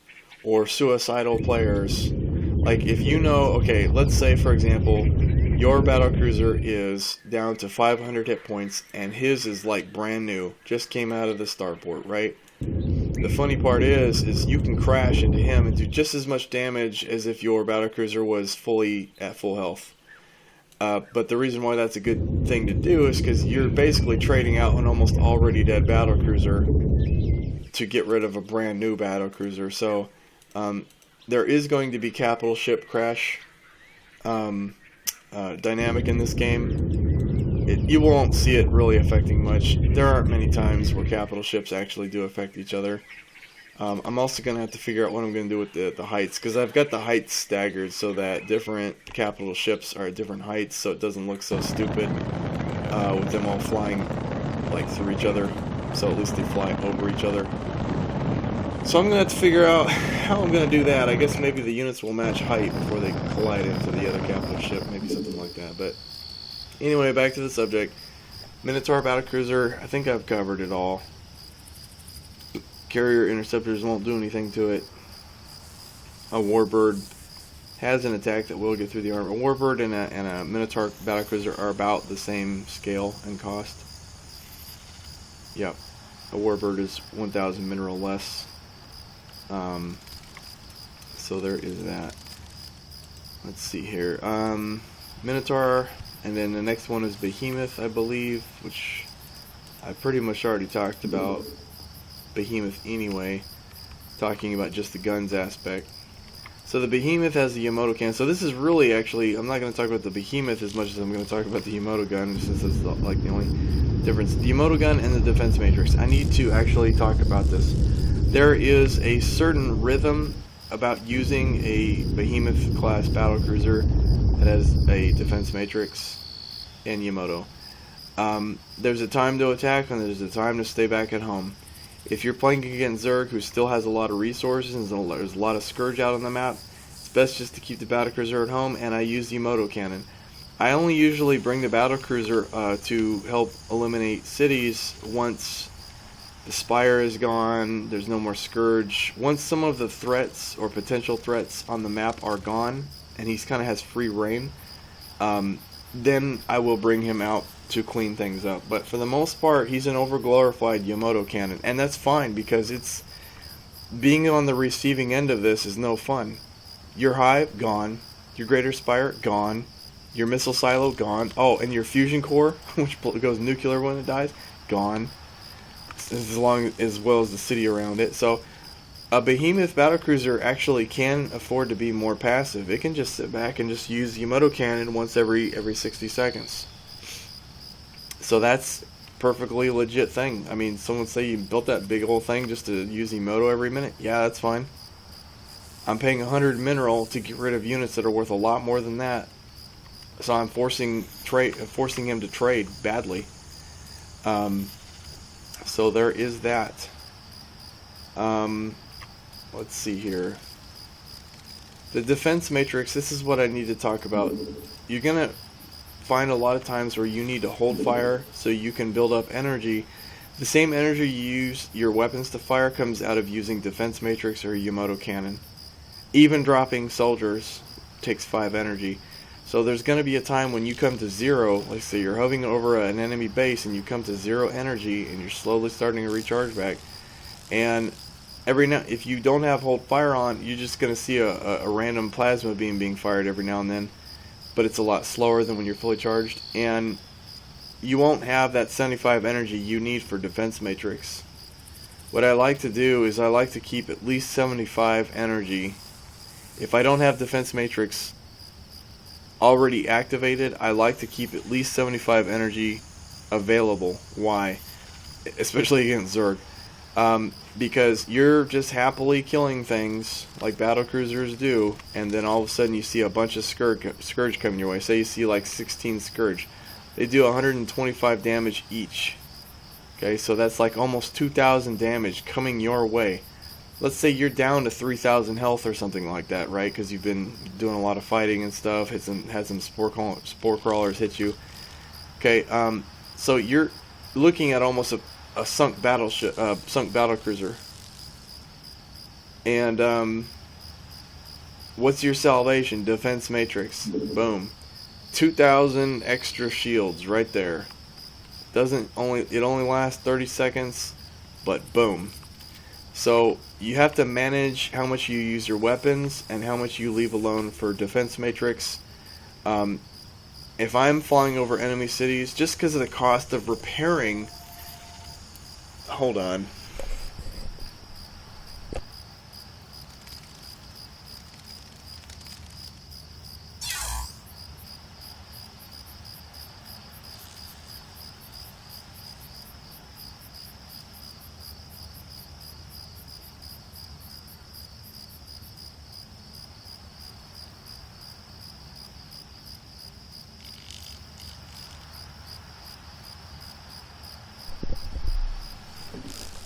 or suicidal players, like if okay, let's say for example, your battlecruiser is down to 500 hit points and his is like brand new, just came out of the starport, right? The funny part is you can crash into him and do just as much damage as if your battlecruiser was fully at full health. But the reason why that's a good thing to do is because you're basically trading out an almost already dead battlecruiser to get rid of a brand new battlecruiser. So there is going to be capital ship crash dynamic in this game. You won't see it really affecting much. There aren't many times where capital ships actually do affect each other. I'm also going to have to figure out what I'm going to do with the heights, because I've got the heights staggered so that different capital ships are at different heights, so it doesn't look so stupid with them all flying like through each other. So at least they fly over each other. So I'm going to have to figure out how I'm going to do that. I guess maybe the units will match height before they collide into the other capital ship, maybe something like that. But anyway, back to the subject. Minotaur battlecruiser, I think I've covered it all. Carrier interceptors won't do anything to it. A Warbird has an attack that will get through the armor. A Warbird and a Minotaur battlecruiser are about the same scale and cost. Yep. A Warbird is 1,000 mineral less. So there is that. Let's see here. Minotaur, and then the next one is Behemoth, I believe, which I pretty much already talked about. Behemoth anyway, talking about just the guns aspect. So the Behemoth has the Yamato cannon. So this is really actually, I'm not going to talk about the Behemoth as much as I'm going to talk about the Yamato gun, since it's like the only difference. The Yamato gun and the defense matrix. I need to actually talk about this. There is a certain rhythm about using a Behemoth class battlecruiser that has a defense matrix and Yamato. There's a time to attack and there's a time to stay back at home. If you're playing against Zerg, who still has a lot of resources and there's a lot of Scourge out on the map, it's best just to keep the battlecruiser at home, and I use the Yamato cannon. I only usually bring the battlecruiser to help eliminate cities once the Spire is gone, there's no more Scourge. Once some of the threats or potential threats on the map are gone, and he kind of has free reign, then I will bring him out to clean things up. But for the most part, he's an overglorified Yamato cannon, and that's fine, because it's being on the receiving end of this is no fun. Your hive gone, Your Greater Spire, gone. Your Missile Silo, gone. Oh, and your Fusion Core, which goes nuclear when it dies, gone. As well as the city around it. So a Behemoth battlecruiser actually can afford to be more passive. It can just sit back and just use Yamato Cannon once every 60 seconds. So that's perfectly legit thing. I mean, someone say you built that big old thing just to use Emoto every minute. Yeah, that's fine. I'm paying 100 mineral to get rid of units that are worth a lot more than that. So I'm forcing him to trade badly. So there is that. Let's see here. The defense matrix, this is what I need to talk about. You're going to find a lot of times where you need to hold fire so you can build up energy. The same energy you use your weapons to fire comes out of using defense matrix or Yamato cannon. Even dropping soldiers takes 5 energy. So there's going to be a time when you come to 0, let's say you're hovering over an enemy base and you come to 0 energy and you're slowly starting to recharge back. And every now, if you don't have hold fire on, you're just going to see a random plasma beam being fired every now and then. But it's a lot slower than when you're fully charged. And you won't have that 75 energy you need for defense matrix. What I like to do is I like to keep at least 75 energy. If I don't have defense matrix already activated, I like to keep at least 75 energy available. Why? Especially against Zerg. Because you're just happily killing things like battlecruisers do, and then all of a sudden you see a bunch of Scourge coming your way. Say you see like 16 Scourge. They do 125 damage each. Okay, so that's like almost 2,000 damage coming your way. Let's say you're down to 3,000 health or something like that, right? Because you've been doing a lot of fighting and stuff. Had some spore crawlers hit you. Okay, so you're looking at almost a sunk battleship, sunk battlecruiser. And what's your salvation? Defense matrix. Boom. 2,000 extra shields right there. It only lasts 30 seconds, but boom. So you have to manage how much you use your weapons and how much you leave alone for defense matrix. If I'm flying over enemy cities, just because of the cost of repairing... Hold on.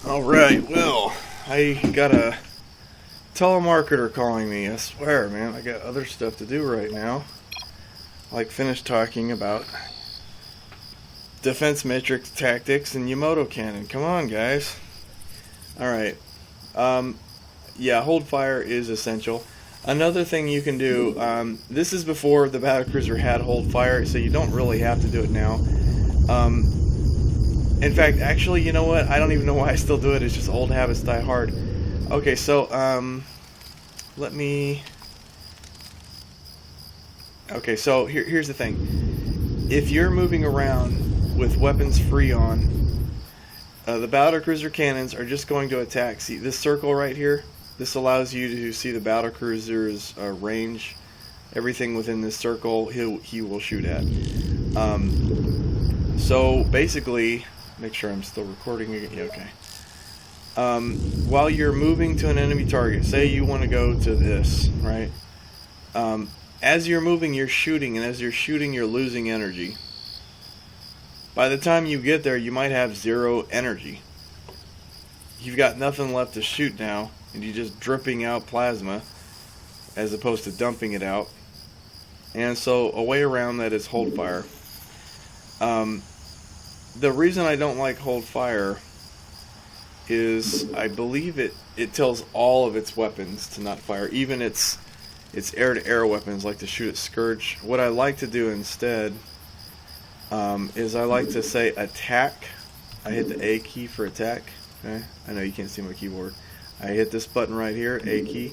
Alright, well, I got a telemarketer calling me. I swear, man, I got other stuff to do right now. Like finish talking about defense matrix tactics and Yamato cannon. Come on, guys. Alright. Yeah, hold fire is essential. Another thing you can do, this is before the battlecruiser had hold fire, so you don't really have to do it now. In fact, actually, you know what? I don't even know why I still do it. It's just old habits die hard. Okay, so, let me... Okay, so here's the thing. If you're moving around with weapons free on, the battlecruiser cannons are just going to attack. See, this circle right here? This allows you to see the battlecruiser's range. Everything within this circle, he will shoot at. So, basically... Make sure I'm still recording again. Yeah, okay. While you're moving to an enemy target, say you want to go to this, right? As you're moving, you're shooting, and as you're shooting, you're losing energy. By the time you get there, you might have 0 energy. You've got nothing left to shoot now, and you're just dripping out plasma, as opposed to dumping it out. And so, a way around that is hold fire. The reason I don't like hold fire is I believe it tells all of its weapons to not fire, even its air-to-air weapons like to shoot at Scourge. What I like to do instead is I like to say attack. I hit the A key for attack. Okay? I know you can't see my keyboard. I hit this button right here, A key,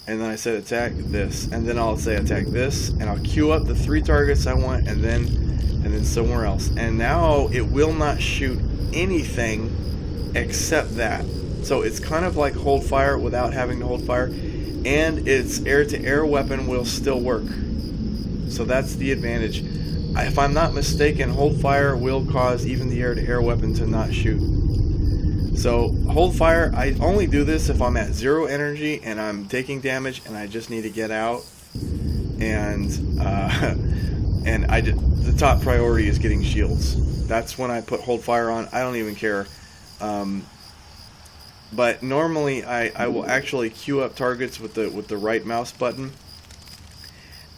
and then I said attack this, and then I'll say attack this, and I'll queue up the 3 targets I want, and then somewhere else. And now it will not shoot anything except that. So it's kind of like hold fire without having to hold fire, and its air-to-air weapon will still work. So that's the advantage. If I'm not mistaken, hold fire will cause even the air-to-air weapon to not shoot. So hold fire, I only do this if I'm at 0 energy and I'm taking damage and I just need to get out. And the top priority is getting shields. That's when I put hold fire on. I don't even care. But normally I will actually queue up targets with the right mouse button.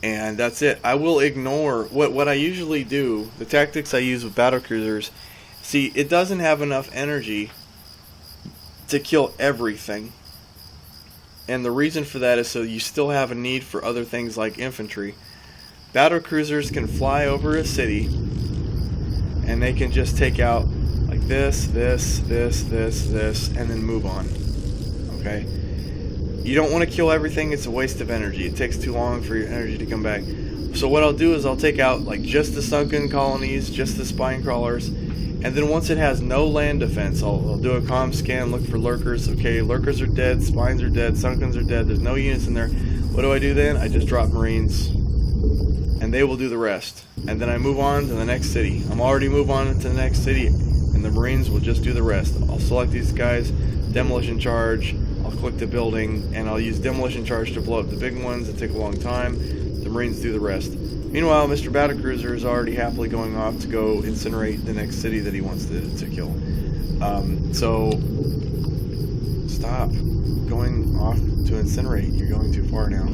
And that's it. I will ignore what I usually do. The tactics I use with battlecruisers. See, it doesn't have enough energy to kill everything. And the reason for that is so you still have a need for other things like infantry. Battlecruisers can fly over a city and they can just take out like this, and then move on. Okay? You don't want to kill everything, it's a waste of energy. It takes too long for your energy to come back. So what I'll do is I'll take out like just the sunken colonies, just the spine crawlers, and then once it has no land defense, I'll do a comm scan, look for lurkers. Okay, lurkers are dead, spines are dead, sunkens are dead, there's no units in there. What do I do then? I just drop marines, and they will do the rest. And then I move on to the next city. I'm already moved on to the next city, and the marines will just do the rest. I'll select these guys, demolition charge, I'll click the building, and I'll use demolition charge to blow up the big ones that take a long time. The marines do the rest. Meanwhile, Mr. Battlecruiser is already happily going off to go incinerate the next city that he wants to kill. So, stop going off to incinerate. You're going too far now.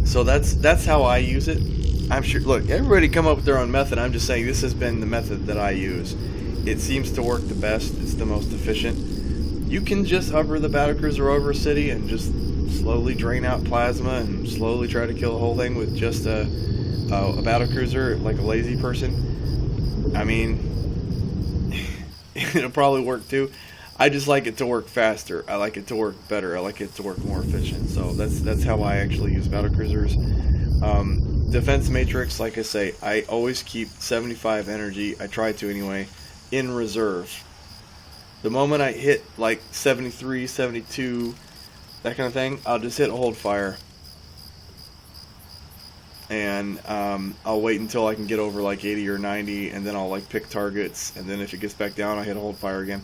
So that's how I use it. I'm sure, look, everybody come up with their own method. I'm just saying this has been the method that I use. It seems to work the best. It's the most efficient. You can just hover the battlecruiser over a city and just slowly drain out plasma and slowly try to kill the whole thing with just a battlecruiser like a lazy person. I mean, it'll probably work too. I just like it to work faster. I like it to work better. I like it to work more efficient. So that's how I actually use battlecruisers. Defense matrix, like I say, I always keep 75 energy. I try to anyway, in reserve. The moment I hit like 73, 72, that kind of thing, I'll just hit hold fire. And I'll wait until I can get over like 80 or 90, and then I'll like pick targets, and then if it gets back down, I'll hit hold fire again.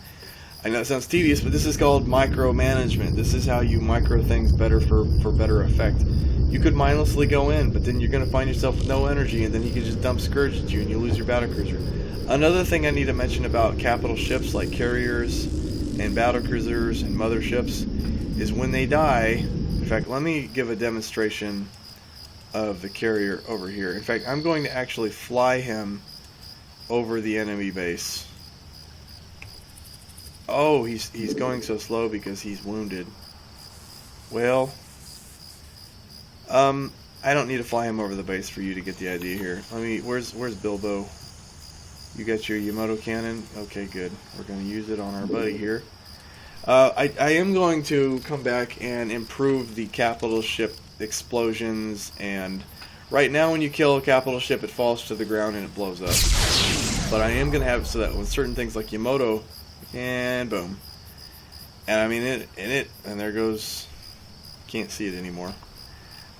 I know it sounds tedious, but this is called micromanagement. This is how you micro things better for better effect. You could mindlessly go in, but then you're going to find yourself with no energy, and then he can just dump Scourge at you, and you lose your battlecruiser. Another thing I need to mention about capital ships like carriers and battlecruisers and motherships is when they die. In fact, let me give a demonstration of the carrier over here. In fact, I'm going to actually fly him over the enemy base. Oh, he's going so slow because he's wounded. Well, I don't need to fly him over the base for you to get the idea here. Where's Bilbo? You got your Yamato cannon? Okay, good. We're going to use it on our buddy here. I am going to come back and improve the capital ship explosions, and right now when you kill a capital ship it falls to the ground and it blows up. But I am going to have it so that with certain things like Yamato, and boom. And I mean and there goes, can't see it anymore.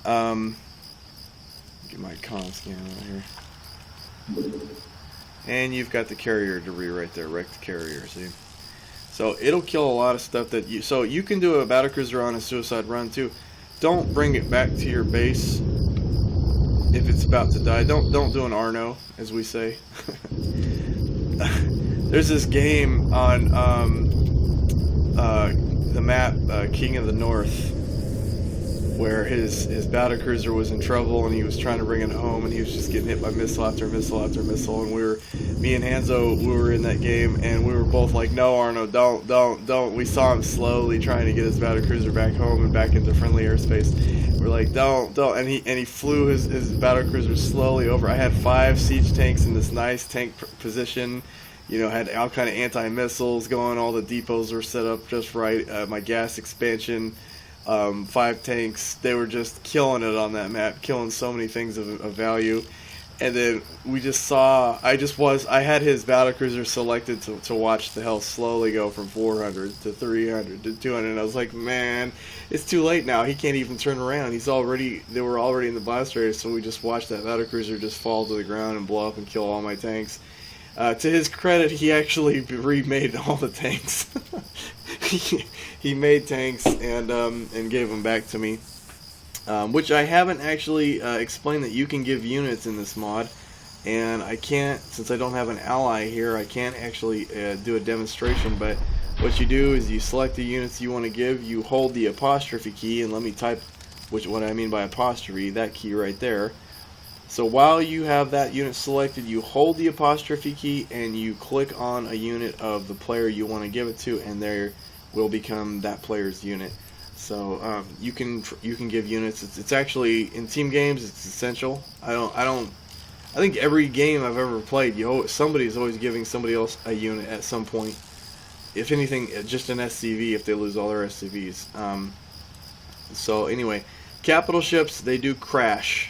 Get my comm scan right here. And you've got the carrier debris right there, wrecked carrier, see? So it'll kill a lot of stuff that you... So you can do a battlecruiser on a suicide run too. Don't bring it back to your base if it's about to die. Don't do an Arno, as we say. There's this game on the map, King of the North, where his battlecruiser was in trouble and he was trying to bring it home, and he was just getting hit by missile after missile after missile, and me and Hanzo, we were in that game, and we were both like, no, Arno, don't. We saw him slowly trying to get his battlecruiser back home and back into friendly airspace. We're like, don't, and he flew his battlecruiser slowly over. I had 5 siege tanks in this nice tank position, had all kind of anti-missiles going. All the depots were set up just right. My gas expansion, 5 tanks. They were just killing it on that map, killing so many things of value. And then we just saw, I had his battlecruiser selected to watch the health slowly go from 400 to 300 to 200. And I was like, man, it's too late now. He can't even turn around. They were already in the blast radius, so we just watched that battlecruiser just fall to the ground and blow up and kill all my tanks. To his credit, he actually remade all the tanks. he made tanks and gave them back to me. Which I haven't actually explained that you can give units in this mod, and I can't, since I don't have an ally here, I can't actually do a demonstration. But what you do is you select the units you want to give, you hold the apostrophe key, and let me type what I mean by apostrophe, that key right there. So while you have that unit selected, you hold the apostrophe key and you click on a unit of the player you want to give it to, and there will become that player's unit. So you can give units. It's actually, in team games, it's essential. I think every game I've ever played, somebody is always giving somebody else a unit at some point. If anything, just an SCV if they lose all their SCVs. So anyway, capital ships, they do crash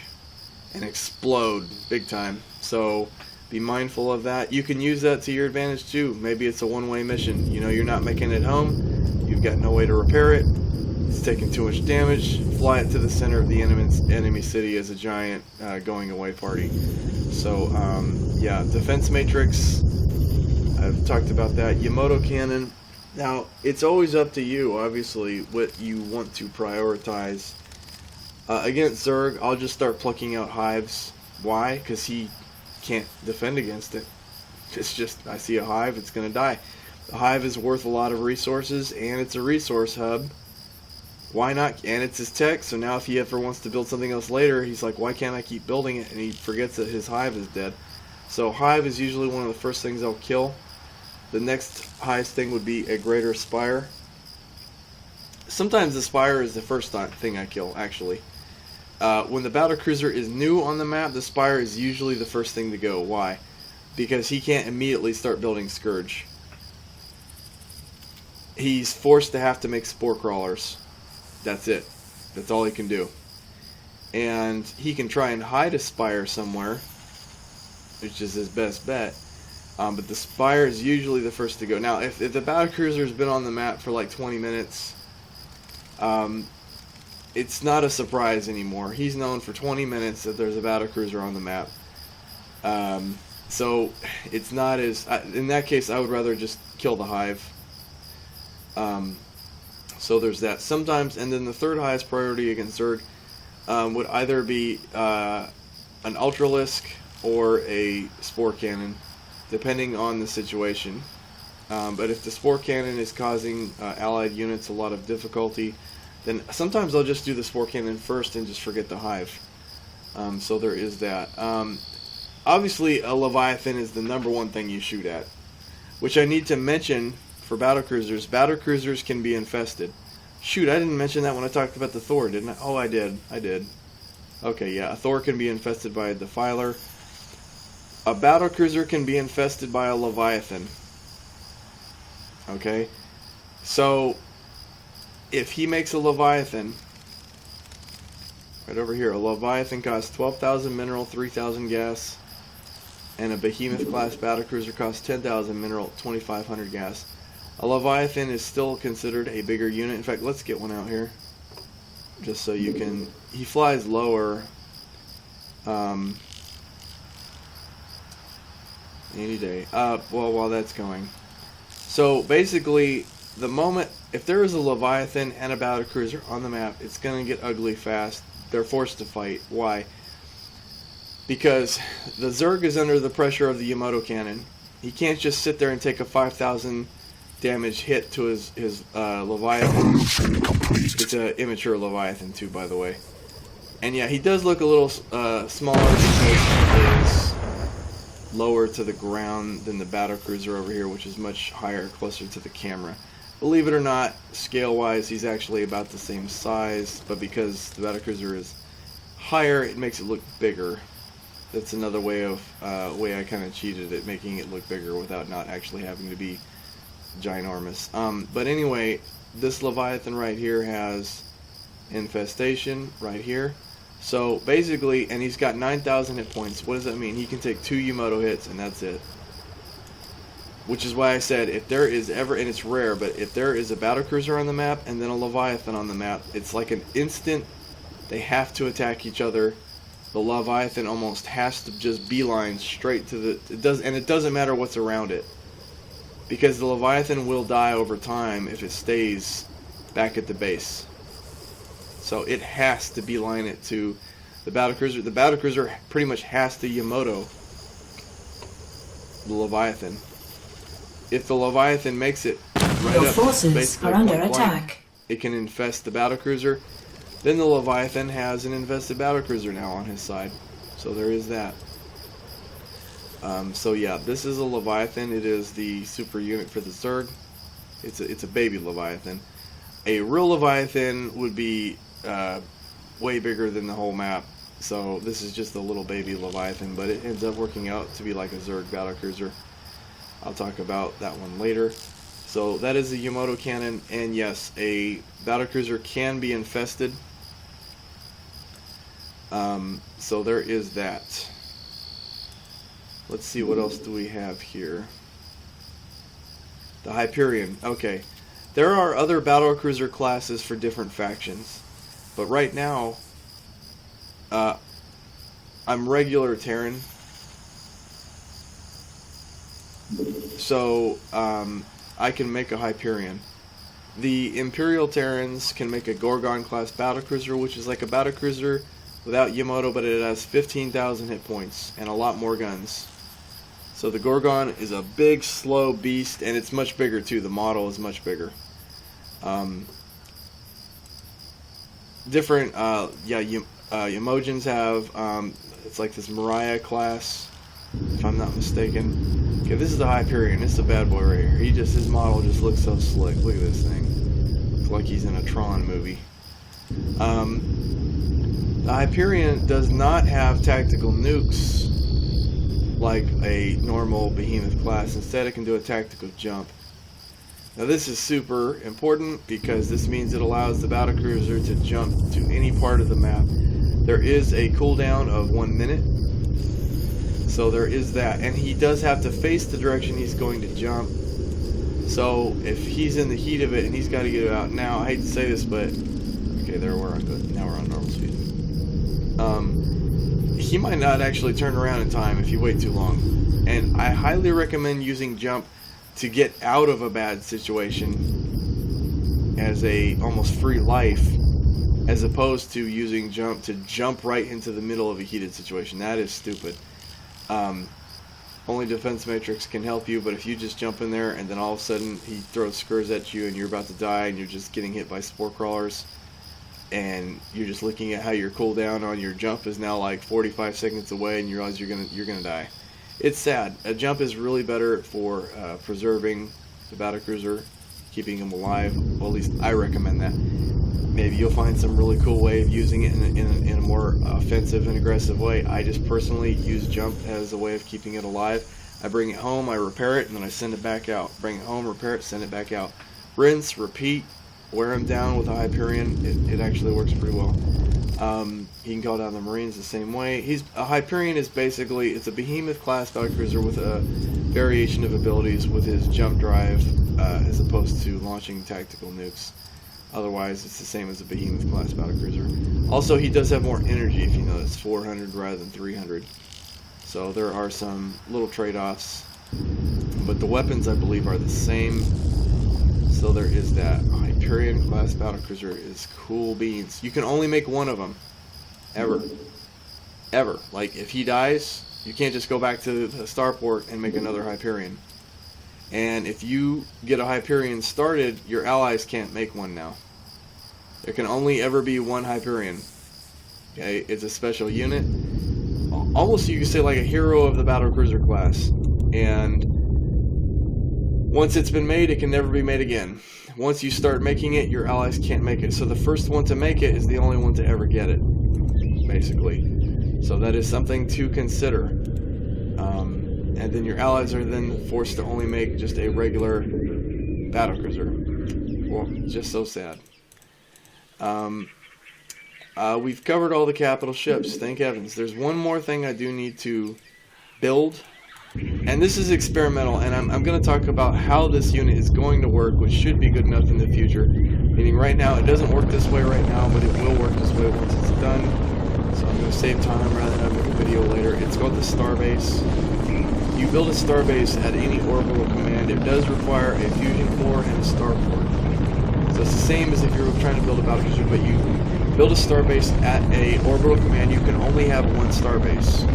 and explode big time. So be mindful of that. You can use that to your advantage too. Maybe it's a one-way mission. You're not making it home. You've got no way to repair it. It's taking too much damage. Fly it to the center of the enemy city as a giant going away party. So yeah, defense matrix, I've talked about that. Yamato cannon. Now it's always up to you, obviously, what you want to prioritize. Against Zerg, I'll just start plucking out hives. Why? Because he can't defend against it. It's just, I see a hive, it's going to die. The hive is worth a lot of resources, and it's a resource hub. Why not? And it's his tech, so now if he ever wants to build something else later, he's like, why can't I keep building it? And he forgets that his hive is dead. So hive is usually one of the first things I'll kill. The next highest thing would be a greater spire. Sometimes the spire is the first thing I kill, actually. When the battlecruiser is new on the map, the spire is usually the first thing to go. Why? Because he can't immediately start building Scourge. He's forced to have to make spore crawlers. That's it. That's all he can do. And he can try and hide a spire somewhere, which is his best bet. But the spire is usually the first to go. Now, if the battlecruiser's been on the map for like 20 minutes, it's not a surprise anymore. He's known for 20 minutes that there's a battlecruiser on the map. So it's not as... in that case, I would rather just kill the hive. So there's that. Sometimes, and then the third highest priority against Zerg would either be an Ultralisk or a Spore Cannon, depending on the situation. But if the Spore Cannon is causing allied units a lot of difficulty, then sometimes I'll just do the Spore Cannon first and just forget the hive. So there is that. Obviously, a Leviathan is the number one thing you shoot at, which I need to mention for battlecruisers. Battlecruisers can be infested. Shoot, I didn't mention that when I talked about the Thor, didn't I? Oh, I did. Okay, yeah, a Thor can be infested by a Defiler. A battlecruiser can be infested by a Leviathan. Okay? So, if he makes a Leviathan, right over here, a Leviathan costs 12,000 mineral, 3,000 gas, and a Behemoth class battlecruiser costs 10,000 mineral, 2,500 gas. A Leviathan is still considered a bigger unit. In fact, let's get one out here, just so you can... He flies lower. Any day. Well, while that's going. So, basically, the moment... If there is a Leviathan and a battlecruiser on the map, it's going to get ugly fast. They're forced to fight. Why? Because the Zerg is under the pressure of the Yamato cannon. He can't just sit there and take a 5,000 damage hit to his Leviathan. It's an immature Leviathan too, by the way. And yeah, he does look a little smaller because he is lower to the ground than the battlecruiser over here, which is much higher, closer to the camera. Believe it or not, scale-wise, he's actually about the same size, but because the battlecruiser is higher, it makes it look bigger. That's another way I kind of cheated at making it look bigger without not actually having to be ginormous. But anyway, this Leviathan right here has infestation right here. So basically, and he's got 9,000 hit points. What does that mean? He can take 2 Yamoto hits and that's it. Which is why I said if there is ever, and it's rare, but if there is a battlecruiser on the map and then a Leviathan on the map, it's like an instant, they have to attack each other. The Leviathan almost has to just beeline straight to the, it doesn't matter what's around it. Because the Leviathan will die over time if it stays back at the base. So it has to beeline it to the battlecruiser. The battlecruiser pretty much has to Yamoto the Leviathan. If the Leviathan makes it right Your up, forces are under attack. It can infest the battlecruiser. Then the Leviathan has an infested battlecruiser now on his side. So there is that. So yeah, this is a Leviathan. It is the super unit for the Zerg. It's a baby Leviathan. A real Leviathan would be way bigger than the whole map. So this is just a little baby Leviathan, but it ends up working out to be like a Zerg battlecruiser. I'll talk about that one later. So that is the Yamoto cannon, and yes, a battlecruiser can be infested. So there is that. Let's see, what else do we have here? The Hyperion. Okay. There are other battlecruiser classes for different factions. But right now, I'm regular Terran. So, I can make a Hyperion. The Imperial Terrans can make a Gorgon class battlecruiser, which is like a battlecruiser without Yamoto, but it has 15,000 hit points and a lot more guns. So the Gorgon is a big, slow beast, and it's much bigger too. The model is much bigger. Different, Yamojans have, it's like this Mariah class, if I'm not mistaken. Okay, this is the Hyperion. This is a bad boy right here. His model just looks so slick. Look at this thing. Looks like he's in a Tron movie. The Hyperion does not have tactical nukes like a normal Behemoth class. Instead, it can do a tactical jump. Now this is super important because this means it allows the battlecruiser to jump to any part of the map. There is a cooldown of 1 minute, so there is that, and he does have to face the direction he's going to jump. So if he's in the heat of it and he's got to get it out now, I hate to say this, but okay, there we're on good. Now we're on normal speed. He might not actually turn around in time if you wait too long, and I highly recommend using jump to get out of a bad situation as a almost free life, as opposed to using jump to jump right into the middle of a heated situation. That is stupid. Only defense matrix can help you, but if you just jump in there and then all of a sudden he throws skurs at you and you're about to die and you're just getting hit by spore crawlers, and you're just looking at how your cooldown on your jump is now like 45 seconds away, and you realize you're gonna die. It's sad. A jump is really better for preserving the battlecruiser, keeping him alive. Well, at least I recommend that. Maybe you'll find some really cool way of using it in a more offensive and aggressive way. I just personally use jump as a way of keeping it alive. I bring it home, I repair it, and then I send it back out. Bring it home, repair it, send it back out. Rinse, repeat, wear him down with a Hyperion. It actually works pretty well. He can call down the Marines the same way. A Hyperion is basically, it's a Behemoth class battlecruiser with a variation of abilities with his jump drive as opposed to launching tactical nukes. Otherwise, it's the same as a Behemoth class battlecruiser. Also, he does have more energy, if you notice, 400 rather than 300. So there are some little trade-offs, but the weapons, I believe, are the same. So there is that. Hyperion class battlecruiser is cool beans. You can only make one of them, ever. Like, if he dies, you can't just go back to the starport and make another Hyperion. And if you get a Hyperion started, your allies can't make one now. There can only ever be one Hyperion. Okay, it's a special unit. Almost you could say like a hero of the battlecruiser class. And once it's been made, it can never be made again. Once you start making it, your allies can't make it. So the first one to make it is the only one to ever get it, basically. So that is something to consider. And then your allies are then forced to only make just a regular battlecruiser. Well, just so sad. We've covered all the capital ships, thank heavens. There's one more thing I do need to build. And this is experimental, and I'm going to talk about how this unit is going to work, which should be good enough in the future. Meaning right now, it doesn't work this way right now, but it will work this way once it's done. So I'm going to save time rather than make a video later. It's called the Starbase. You build a Starbase at any orbital command. It does require a fusion core and a starport. So it's the same as if you were trying to build a battlecruiser, but you build a Starbase at a orbital command. You can only have one Starbase.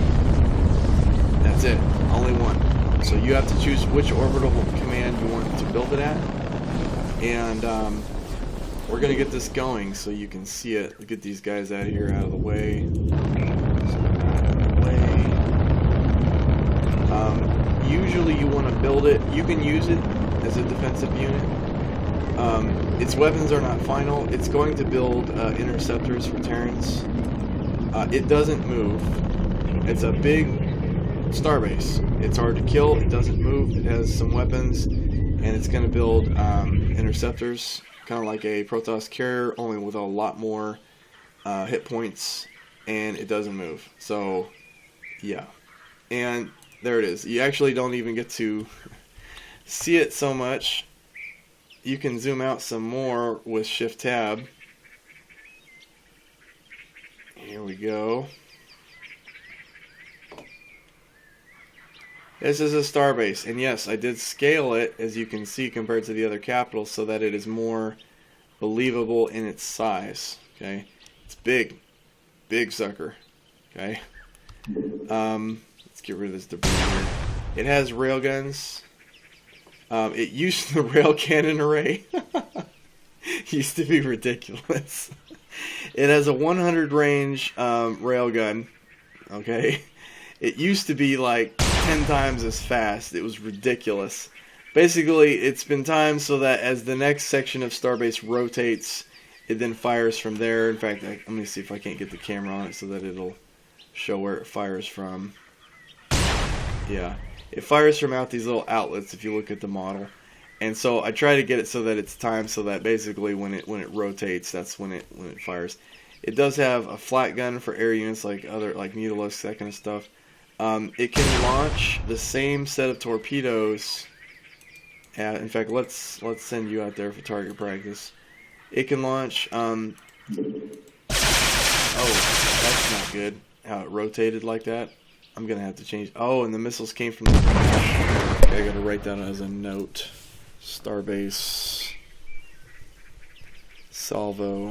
That's it. Only one. So you have to choose which orbital command you want to build it at. And we're going to get this going so you can see it. Get these guys out of here, out of the way. Usually you want to build it. You can use it as a defensive unit. Its weapons are not final. It's going to build interceptors for Terrans. It doesn't move. It's a big Starbase. It's hard to kill. It doesn't move. It has some weapons, and it's going to build interceptors, kind of like a Protoss carrier, only with a lot more hit points, and it doesn't move. So, yeah. And there it is. You actually don't even get to see it so much. You can zoom out some more with Shift Tab. Here we go. This is a Starbase, and yes, I did scale it, as you can see, compared to the other capitals, so that it is more believable in its size. Okay, it's big, big sucker. Okay, let's get rid of this debris here. It has railguns. It used the rail cannon array. Used to be ridiculous. It has a 100 range railgun. Okay. It used to be like 10 times as fast. It was ridiculous. Basically, it's been timed so that as the next section of Starbase rotates, it then fires from there. In fact, let me see if I can't get the camera on it so that it'll show where it fires from. Yeah. It fires from out these little outlets if you look at the model. And so I try to get it so that it's timed so that basically when it rotates, that's when it fires. It does have a flat gun for air units like Mutilusks, that kind of stuff. It can launch the same set of torpedoes. In fact, let's send you out there for target practice. It can launch. Oh, that's not good. How it rotated like that. I'm gonna have to change. Oh, and the missiles came from the. Okay, I gotta write that as a note. Starbase. Salvo.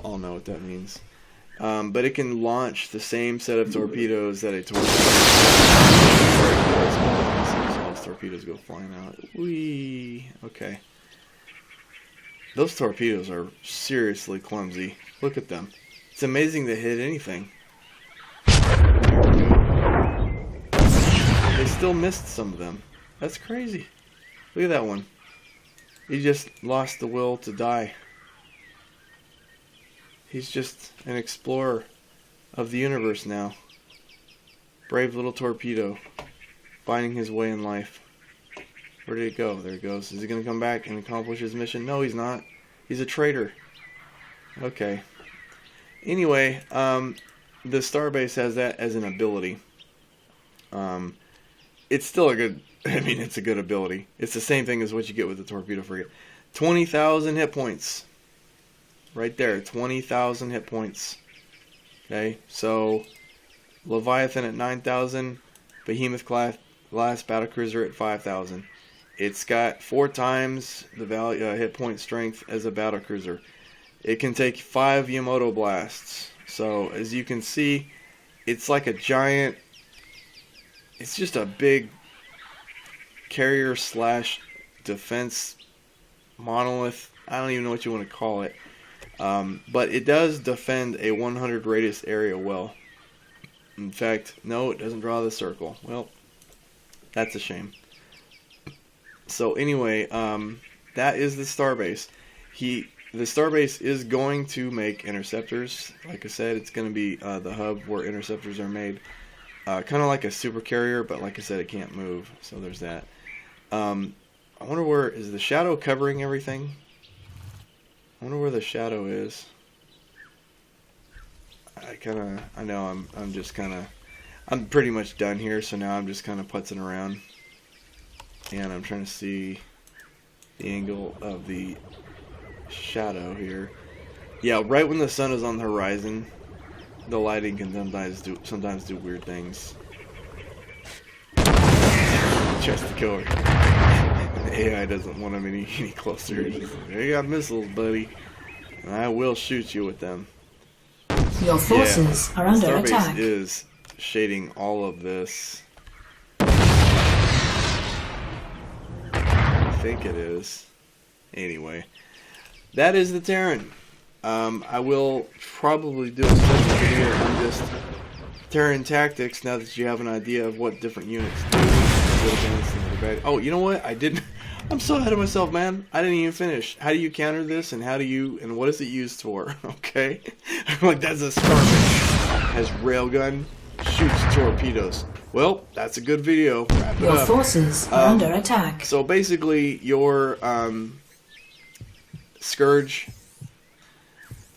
I'll know what that means. But it can launch the same set of torpedoes that a torpedo. All those torpedoes go flying out. Whee! Okay. Those torpedoes are seriously clumsy. Look at them. It's amazing they hit anything. They still missed some of them. That's crazy. Look at that one. He just lost the will to die. He's just an explorer of the universe now. Brave little torpedo. Finding his way in life. Where did it go? There it goes. Is he going to come back and accomplish his mission? No, he's not. He's a traitor. Okay. Anyway, the Starbase has that as an ability. It's still a good... I mean, it's a good ability. It's the same thing as what you get with the torpedo frigate. 20,000 hit points. Right there, 20,000 hit points. Okay, so Leviathan at 9,000, Behemoth class battlecruiser at 5,000. It's got 4 times the hit point strength as a battlecruiser. It can take 5 Yamato blasts. So as you can see, it's like a giant. It's just a big carrier / defense monolith. I don't even know what you want to call it. But it does defend a 100 radius area well. In fact, no, it doesn't draw the circle. Well, that's a shame. So anyway, that is the Starbase. the Starbase is going to make interceptors. Like I said, it's going to be the hub where interceptors are made. Kind of like a super carrier, but like I said, it can't move. So there's that. I wonder where is the shadow covering everything. I wonder where the shadow is. I know I'm pretty much done here. So now I'm just kind of putzing around, and I'm trying to see the angle of the shadow here. Yeah, right when the sun is on the horizon, the lighting can sometimes do weird things. Just to go. The AI doesn't want them any closer. They got missiles, buddy. I will shoot you with them. Your forces are under Starbase attack. Is shading all of this. I think it is. Anyway, that is the Terran. I will probably do a special video on just Terran tactics now that you have an idea of what different units do. Oh, you know what? I'm so ahead of myself, man. I didn't even finish. How do you counter this, and what is it used for? Okay, I'm like, that's a Starbase. Has railgun, shoots torpedoes. Well, that's a good video. Wrap it Your up. forces are under attack. So basically, your Scourge,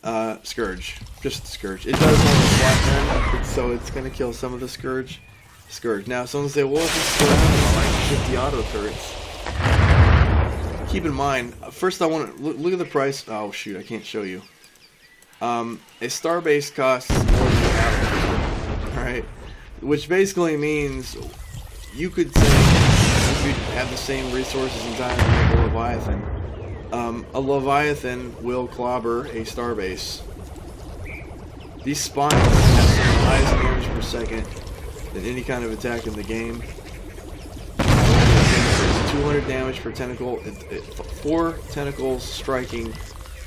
just Scourge. It does have a flat gun, so it's gonna kill some of the Scourge. Now, someone say, well, if it's still having like 50 auto turrets. Keep in mind, first I want to look at the price. Oh shoot, I can't show you. A Starbase costs more than an battle, right? Which basically means you could say if you have the same resources and time to make a Leviathan. A Leviathan will clobber a Starbase. These spines have some highest damage per second than any kind of attack in the game. 200 damage per tentacle. 4 tentacles striking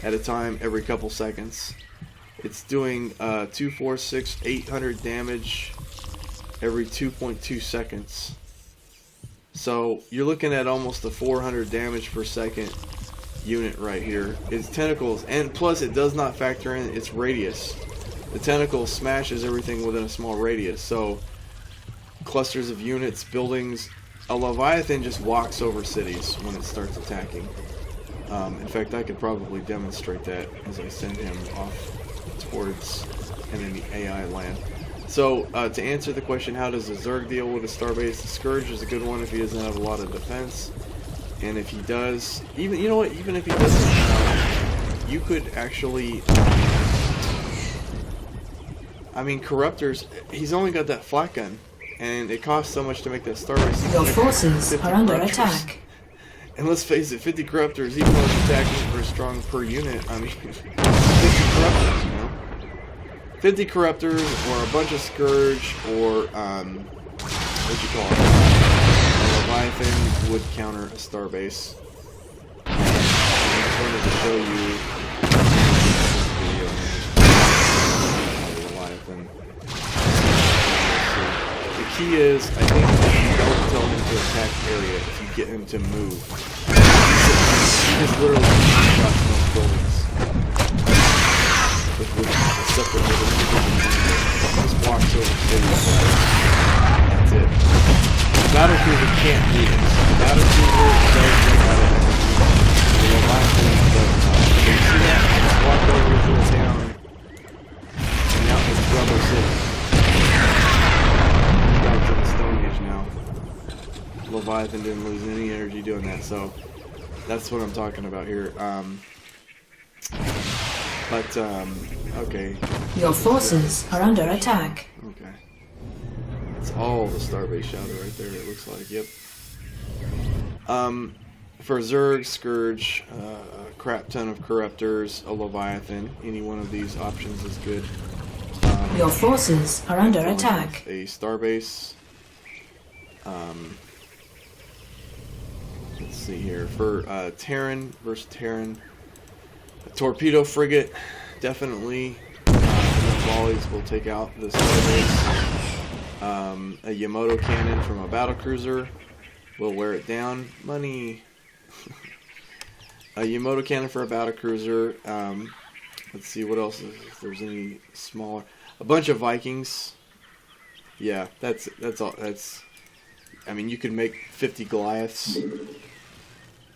at a time every couple seconds. It's doing 2, 4, 6, 800 damage every 2.2 seconds. So you're looking at almost a 400 damage per second unit right here. It's tentacles, and plus it does not factor in its radius. The tentacle smashes everything within a small radius. So clusters of units, buildings. A Leviathan just walks over cities when it starts attacking. In fact, I could probably demonstrate that as I send him off towards enemy AI land. So, to answer the question, how does a Zerg deal with a Starbase? The Scourge is a good one if he doesn't have a lot of defense. And if he does, even if he doesn't, you could actually... I mean, Corruptors, he's only got that flat gun. And it costs so much to make that Starbase. Your forces are under attack. And let's face it, 50 Corruptors, even though it's attacking for strong per unit, I mean, 50 Corruptors, you know? 50 Corruptors, or a bunch of Scourge, or, what'd you call it? A Leviathan would counter a Starbase. I just wanted to show you this video. Leviathan. The key is, I think, you don't tell him to attack area if you get him to move. He just literally shots most buildings. With a separate just walks over cities. That's it. Battle Cruiser can't do this. Battle Cruiser does think out of it. The Leviathan does not. You see that? Just walk over to the town. And now it's Brother City. Now Leviathan didn't lose any energy doing that, so that's what I'm talking about here. Okay. Your forces are under attack. Okay. It's all the Starbase shadow right there, it looks like. Yep. For Zerg, Scourge, a crap ton of Corruptors, a Leviathan, any one of these options is good. Your forces are under attack. A Starbase. Let's see here. For Terran versus Terran, a torpedo frigate, definitely. Volleys will take out the Starbase. A Miso cannon from a battle cruiser will wear it down. Money. A Yamato cannon for a battle cruiser. Let's see what else, if there's any smaller. A bunch of Vikings. Yeah, that's all. I mean, you can make 50 Goliaths.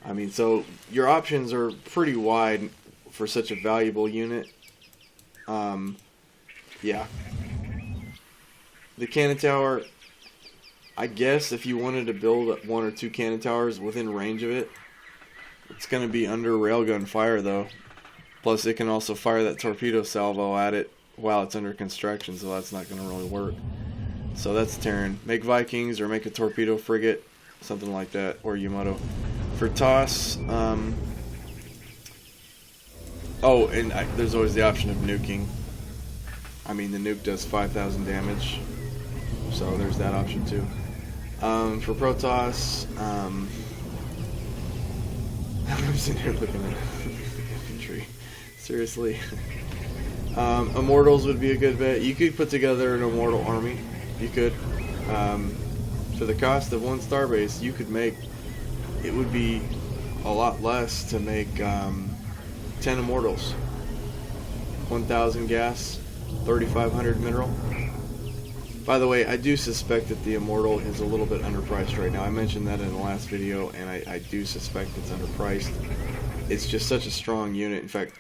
I mean, so your options are pretty wide for such a valuable unit. Yeah. The Canon Tower, I guess if you wanted to build 1 or 2 Canon Towers within range of it, it's going to be under railgun fire though. Plus it can also fire that torpedo salvo at it while it's under construction, so that's not going to really work. So that's Terran. Make Vikings or make a torpedo frigate, something like that, or Yamato. For toss, oh, and there's always the option of nuking. I mean, the nuke does 5,000 damage, so there's that option too. For Protoss, I'm sitting here looking at infantry. Seriously. Immortals would be a good bet. You could put together an immortal army. You could. For the cost of 1 Starbase, you could make... It would be a lot less to make 10 immortals. 1,000 gas, 3,500 mineral. By the way, I do suspect that the immortal is a little bit underpriced right now. I mentioned that in the last video, and I do suspect it's underpriced. It's just such a strong unit. In fact,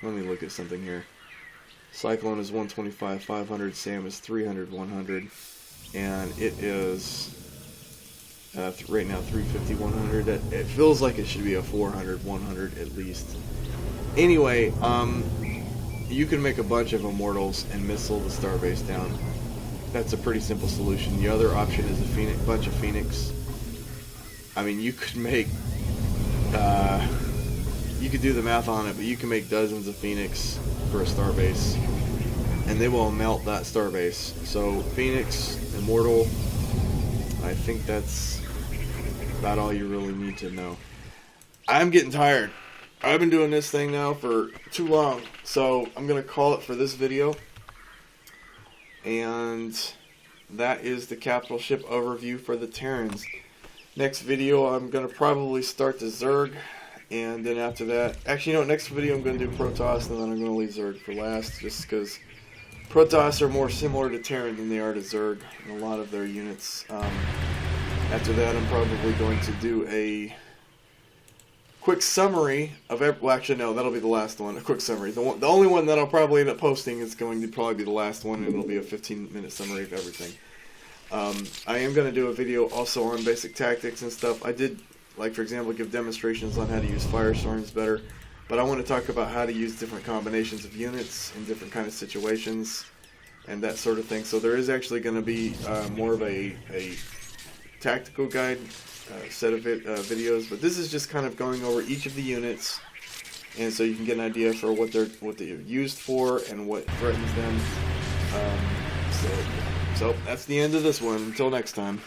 let me look at something here. Cyclone is 125, 500. Sam is 300, 100. And it is... right now 350, 100. It feels like it should be a 400, 100 at least. Anyway, you can make a bunch of immortals and missile the Starbase down. That's a pretty simple solution. The other option is a bunch of Phoenix. I mean, you could make you could do the math on it, but you can make dozens of Phoenix for a Starbase, and they will melt that Starbase. So Phoenix, immortal, I think that's about all you really need to know. I'm getting tired. I've been doing this thing now for too long, so I'm going to call it for this video. And that is the capital ship overview for the Terrans. Next video, I'm going to probably start the Zerg, and then after that, actually, no, next video I'm going to do Protoss, and then I'm going to leave Zerg for last, just because Protoss are more similar to Terran than they are to Zerg in a lot of their units. After that, I'm probably going to do a quick summary of well, actually, no, that'll be the last one, a quick summary. The only one that I'll probably end up posting is going to probably be the last one, and it'll be a 15-minute summary of everything. I am going to do a video also on basic tactics and stuff. I did, like, for example, give demonstrations on how to use firestorms better, but I want to talk about how to use different combinations of units in different kind of situations and that sort of thing. So there is actually going to be more of a tactical guide set of videos, but this is just kind of going over each of the units, and so you can get an idea for what they're used for and what threatens them. So that's the end of this one. Until next time.